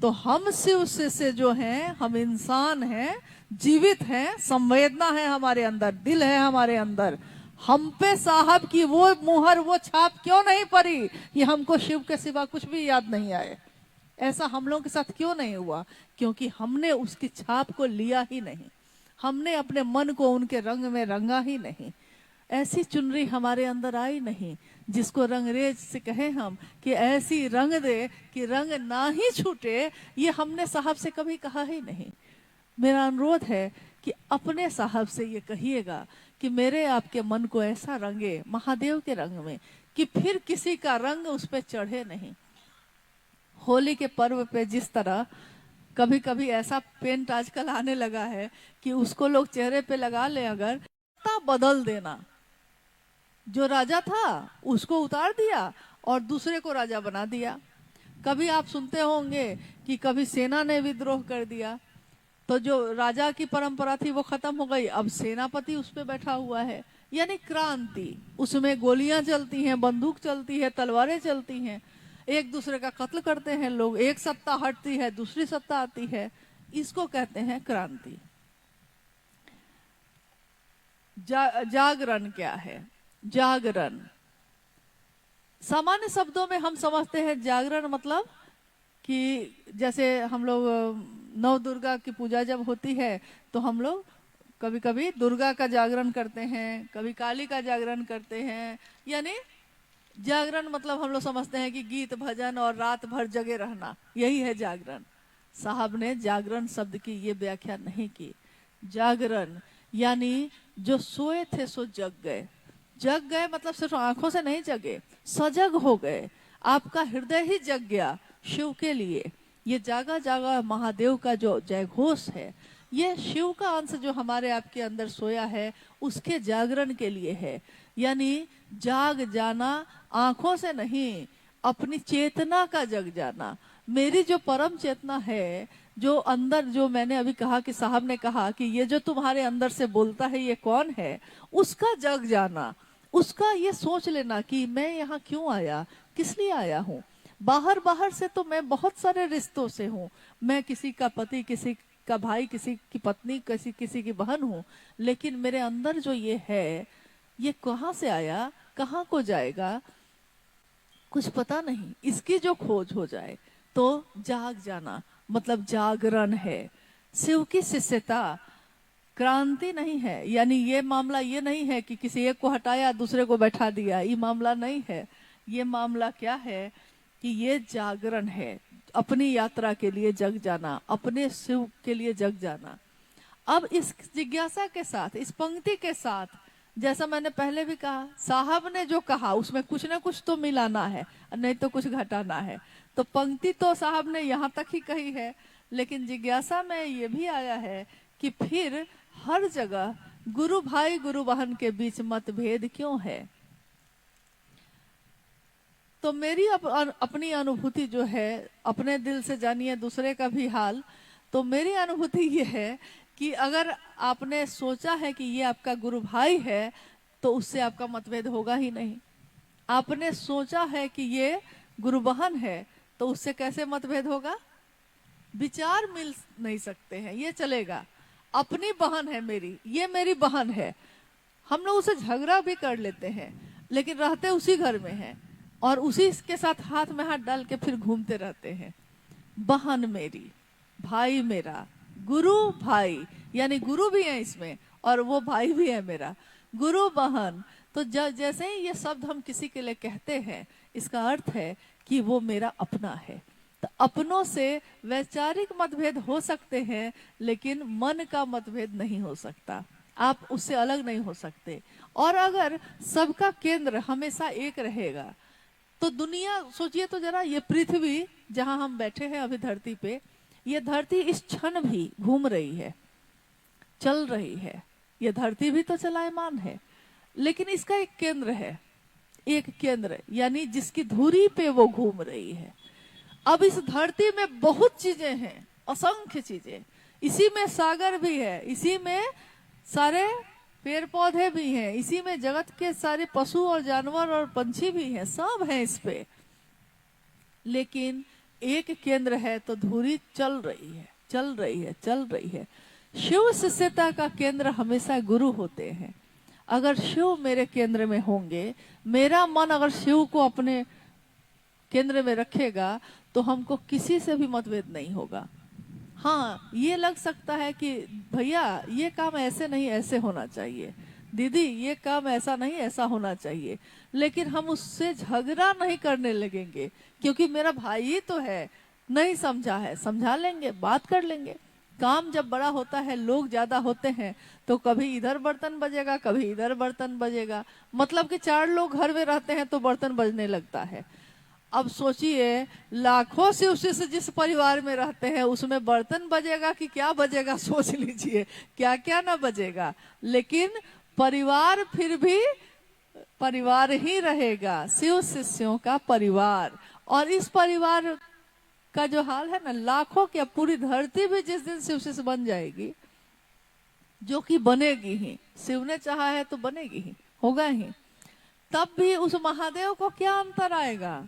तो हम शिव से जो हैं, हम इंसान हैं, जीवित हैं, संवेदना है हमारे अंदर, दिल है हमारे अंदर, हम पे साहब की वो मुहर, वो छाप क्यों नहीं पड़ी, ये हमको शिव के सिवा कुछ भी याद नहीं आए। ऐसा हम लोगों के साथ क्यों नहीं हुआ? क्योंकि हमने उसकी छाप को लिया ही नहीं, हमने अपने मन को उनके रंग में रंगा ही नहीं, ऐसी चुनरी हमारे अंदर आई नहीं जिसको रंगरेज से कहें हम कि ऐसी रंग दे कि रंग ना ही छूटे, ये हमने साहब से कभी कहा ही नहीं। मेरा अनुरोध है कि अपने साहब से ये कहिएगा कि मेरे आपके मन को ऐसा रंगे महादेव के रंग में कि फिर किसी का रंग उस पर चढ़े नहीं। होली के पर्व पे जिस तरह कभी कभी ऐसा पेंट आजकल आने लगा है कि उसको लोग चेहरे पे लगा ले, अगर बदल देना, जो राजा था उसको उतार दिया और दूसरे को राजा बना दिया। कभी आप सुनते होंगे कि कभी सेना ने विद्रोह कर दिया, तो जो राजा की परंपरा थी वो खत्म हो गई, अब सेनापति उस पे बैठा हुआ है, यानी क्रांति। उसमें गोलियां चलती हैं, बंदूक चलती है, तलवारें चलती हैं, एक दूसरे का कत्ल करते हैं लोग, एक सत्ता हटती है दूसरी सत्ता आती है, इसको कहते हैं क्रांति। जागरण क्या है? जागरण सामान्य शब्दों में हम समझते हैं जागरण मतलब कि जैसे हम लोग नव दुर्गा की पूजा जब होती है तो हम लोग कभी कभी दुर्गा का जागरण करते हैं, कभी काली का जागरण करते हैं, यानी जागरण मतलब हम लोग समझते हैं कि गीत भजन और रात भर जगे रहना, यही है जागरण। साहब ने जागरण शब्द की ये व्याख्या नहीं की। जागरण यानी जो सोए थे सो जग गए। जग गए मतलब सिर्फ आंखों से नहीं जगे, सजग हो गए, आपका हृदय ही जग गया शिव के लिए। ये जागा जागा महादेव का जो जयघोष है, ये शिव का अंश जो हमारे आपके अंदर सोया है उसके जागरण के लिए है। यानी जाग जाना, आंखों से नहीं, अपनी चेतना का जग जाना। मेरी जो परम चेतना है, जो अंदर, जो मैंने अभी कहा कि साहब ने कहा कि ये जो तुम्हारे अंदर से बोलता है ये कौन है, उसका जग जाना, उसका ये सोच लेना कि मैं यहाँ क्यों आया, किस लिए आया हूँ। बाहर बाहर से तो मैं बहुत सारे रिश्तों से हूँ, मैं किसी का पति, किसी का भाई, किसी की पत्नी, किसी की बहन हूँ, लेकिन मेरे अंदर जो ये है, ये कहाँ से आया, कहाँ को जाएगा, कुछ पता नहीं। इसकी जो खोज हो जाए तो जाग जाना मतलब जागरण है। शिव की शिष्यता क्रांति नहीं है, यानी ये मामला ये नहीं है कि किसी एक को हटाया दूसरे को बैठा दिया, ये मामला नहीं है। ये मामला क्या है कि ये जागरण है, अपनी यात्रा के लिए जग जाना, अपने शिव के लिए जग जाना। अब इस जिज्ञासा के साथ, इस पंक्ति के साथ, जैसा मैंने पहले भी कहा, साहब ने जो कहा उसमें कुछ ना कुछ तो मिलाना है, नहीं तो कुछ घटाना है। तो पंक्ति तो साहब ने यहाँ तक ही कही है, लेकिन जिज्ञासा में ये भी आया है कि फिर हर जगह गुरु भाई गुरु बहन के बीच मतभेद क्यों है। तो मेरी अपनी अनुभूति जो है, अपने दिल से जानिए दूसरे का भी हाल, तो मेरी अनुभूति ये है कि अगर आपने सोचा है कि ये आपका गुरु भाई है तो उससे आपका मतभेद होगा ही नहीं। आपने सोचा है कि ये गुरु बहन है तो उससे कैसे मतभेद होगा? विचार मिल नहीं सकते हैं, ये चलेगा। अपनी बहन है मेरी, ये मेरी बहन है, हम लोग उसे झगड़ा भी कर लेते हैं लेकिन रहते उसी घर में हैं और उसी के साथ हाथ में हाथ डाल के फिर घूमते रहते हैं। बहन मेरी, भाई मेरा, गुरु भाई, यानी गुरु भी है इसमें और वो भाई भी है मेरा, गुरु बहन। तो जैसे ही ये शब्द हम किसी के लिए कहते हैं, इसका अर्थ है कि वो मेरा अपना है। तो अपनों से वैचारिक मतभेद हो सकते हैं लेकिन मन का मतभेद नहीं हो सकता। आप उससे अलग नहीं हो सकते। और अगर सबका केंद्र हमेशा एक रहेगा तो दुनिया, सोचिए तो जरा, ये पृथ्वी जहां हम बैठे हैं अभी धरती पे, ये धरती इस क्षण भी घूम रही है, चल रही है। ये धरती भी तो चलायमान है, लेकिन इसका एक केंद्र है, एक केंद्र यानी जिसकी धुरी पे वो घूम रही है। अब इस धरती में बहुत चीजें हैं, असंख्य चीजें, इसी में सागर भी है, इसी में सारे पेड़ पौधे भी हैं, इसी में जगत के सारे पशु और जानवर और पंछी भी हैं, सब हैं इस पे। लेकिन एक केंद्र है तो धुरी चल रही है, चल रही है, चल रही है। शिव शिष्यता का केंद्र हमेशा गुरु होते हैं। अगर शिव मेरे केंद्र में होंगे, मेरा मन अगर शिव को अपने केंद्र में रखेगा, तो हमको किसी से भी मतभेद नहीं होगा। हाँ, ये लग सकता है कि भैया ये काम ऐसे नहीं, ऐसे होना चाहिए, दीदी ये काम ऐसा नहीं, ऐसा होना चाहिए, लेकिन हम उससे झगड़ा नहीं करने लगेंगे, क्योंकि मेरा भाई ही तो है, नहीं समझा है, समझा लेंगे, बात कर लेंगे। काम जब बड़ा होता है, लोग ज्यादा होते हैं, तो कभी इधर बर्तन बजेगा, कभी इधर बर्तन बजेगा, मतलब कि 4 लोग घर में रहते हैं तो बर्तन बजने लगता है। अब सोचिए, लाखों शिव शिष्य जिस परिवार में रहते हैं, उसमें बर्तन बजेगा कि क्या बजेगा, सोच लीजिए, क्या क्या ना बजेगा। लेकिन परिवार फिर भी परिवार ही रहेगा, शिव शिष्यों का परिवार। और इस परिवार का जो हाल है ना, लाखों क्या पूरी धरती भी जिस दिन शिव शिष्य बन जाएगी, जो कि बनेगी ही, शिव ने चाहा है तो बनेगी ही, होगा ही, तब भी उस महादेव को क्या अंतर आएगा।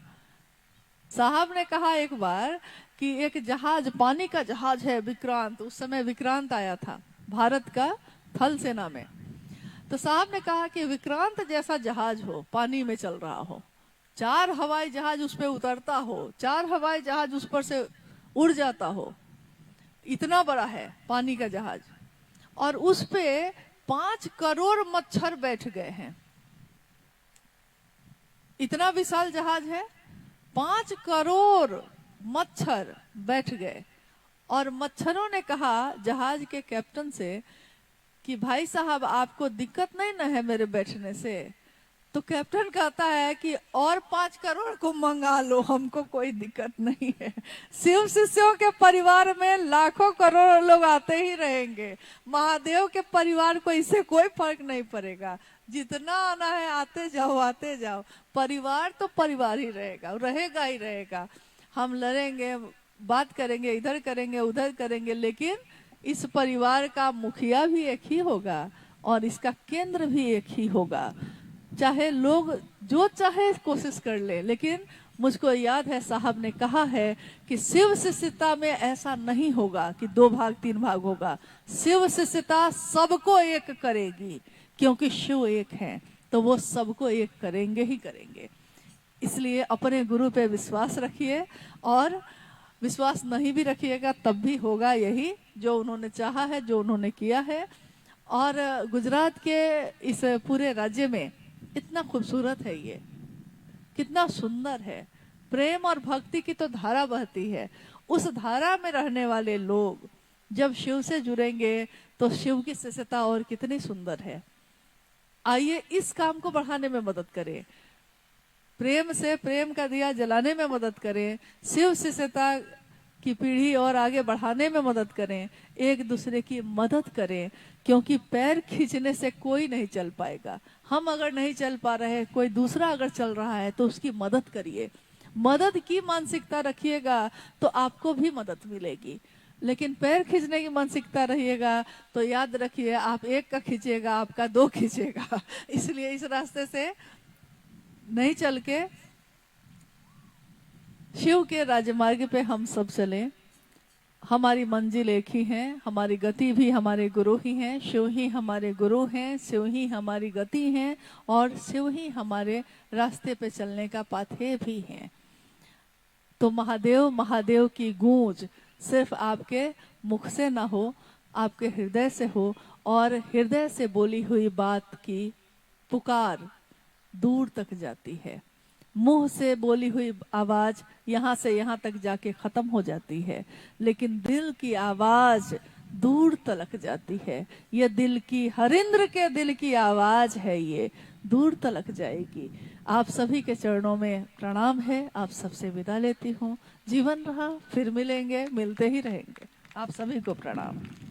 साहब ने कहा एक बार कि एक जहाज, पानी का जहाज है विक्रांत, उस समय विक्रांत आया था भारत का थल सेना में। तो साहब ने कहा कि विक्रांत जैसा जहाज हो, पानी में चल रहा हो, 4 हवाई जहाज उस पर उतरता हो, 4 हवाई जहाज उस पर से उड़ जाता हो, इतना बड़ा है पानी का जहाज, और उस पे 5 करोड़ मच्छर बैठ गए हैं। इतना विशाल जहाज है, 5 करोड़ मच्छर बैठ गए। और मच्छरों ने कहा जहाज के कैप्टन से कि भाई साहब आपको दिक्कत नहीं ना है मेरे बैठने से। तो कैप्टन कहता है कि और 5 करोड़ को मंगा लो, हमको कोई दिक्कत नहीं है। शिव शिष्यों के परिवार में लाखों करोड़ लोग आते ही रहेंगे, महादेव के परिवार को इससे कोई फर्क नहीं पड़ेगा, जितना आना है आते जाओ, आते जाओ, परिवार तो परिवार ही रहेगा, रहेगा ही रहेगा। हम लड़ेंगे, बात करेंगे, इधर करेंगे, उधर करेंगे, लेकिन इस परिवार का मुखिया भी एक ही होगा और इसका केंद्र भी एक ही होगा। चाहे लोग जो चाहे कोशिश कर ले, लेकिन मुझको याद है साहब ने कहा है कि शिव शिष्यता में ऐसा नहीं होगा कि 2 भाग 3 भाग होगा। शिव शिष्यता सबको एक करेगी, क्योंकि शिव एक हैं, तो वो सबको एक करेंगे ही करेंगे। इसलिए अपने गुरु पे विश्वास रखिए, और विश्वास नहीं भी रखिएगा तब भी होगा यही जो उन्होंने चाहा है, जो उन्होंने किया है। और गुजरात के इस पूरे राज्य में इतना खूबसूरत है, ये कितना सुंदर है, प्रेम और भक्ति की तो धारा बहती है। उस धारा में रहने वाले लोग जब शिव से जुड़ेंगे तो शिव की शिष्यता और कितनी सुंदर है। आइए इस काम को बढ़ाने में मदद करें, प्रेम से प्रेम का दिया जलाने में मदद करें, शिव शिष्यता की पीढ़ी और आगे बढ़ाने में मदद करें, एक दूसरे की मदद करें, क्योंकि पैर खींचने से कोई नहीं चल पाएगा। हम अगर नहीं चल पा रहे, कोई दूसरा अगर चल रहा है तो उसकी मदद करिए, मदद की मानसिकता रखिएगा तो आपको भी मदद मिलेगी। लेकिन पैर खींचने की मानसिकता रहिएगा तो याद रखिए, आप एक का खींचेगा, आपका 2 खींचेगा। इसलिए इस रास्ते से नहीं चल के शिव के राजमार्ग पे हम सब चलें। हमारी मंजिल एक ही है, हमारी गति भी हमारे गुरु ही हैं, शिव ही हमारे गुरु हैं, शिव ही हमारी गति हैं, और शिव ही हमारे रास्ते पे चलने का पाथे भी हैं। तो महादेव महादेव की गूंज सिर्फ आपके मुख से ना हो, आपके हृदय से हो, और हृदय से बोली हुई बात की पुकार दूर तक जाती है। मुंह से बोली हुई आवाज यहाँ से यहाँ तक जाके खत्म हो जाती है, लेकिन दिल की आवाज दूर तलक जाती है। ये दिल की, हरिंद्र के दिल की आवाज है, ये दूर तलक जाएगी। आप सभी के चरणों में प्रणाम है। आप सबसे विदा लेती हूँ। जीवन रहा, फिर मिलेंगे, मिलते ही रहेंगे। आप सभी को प्रणाम।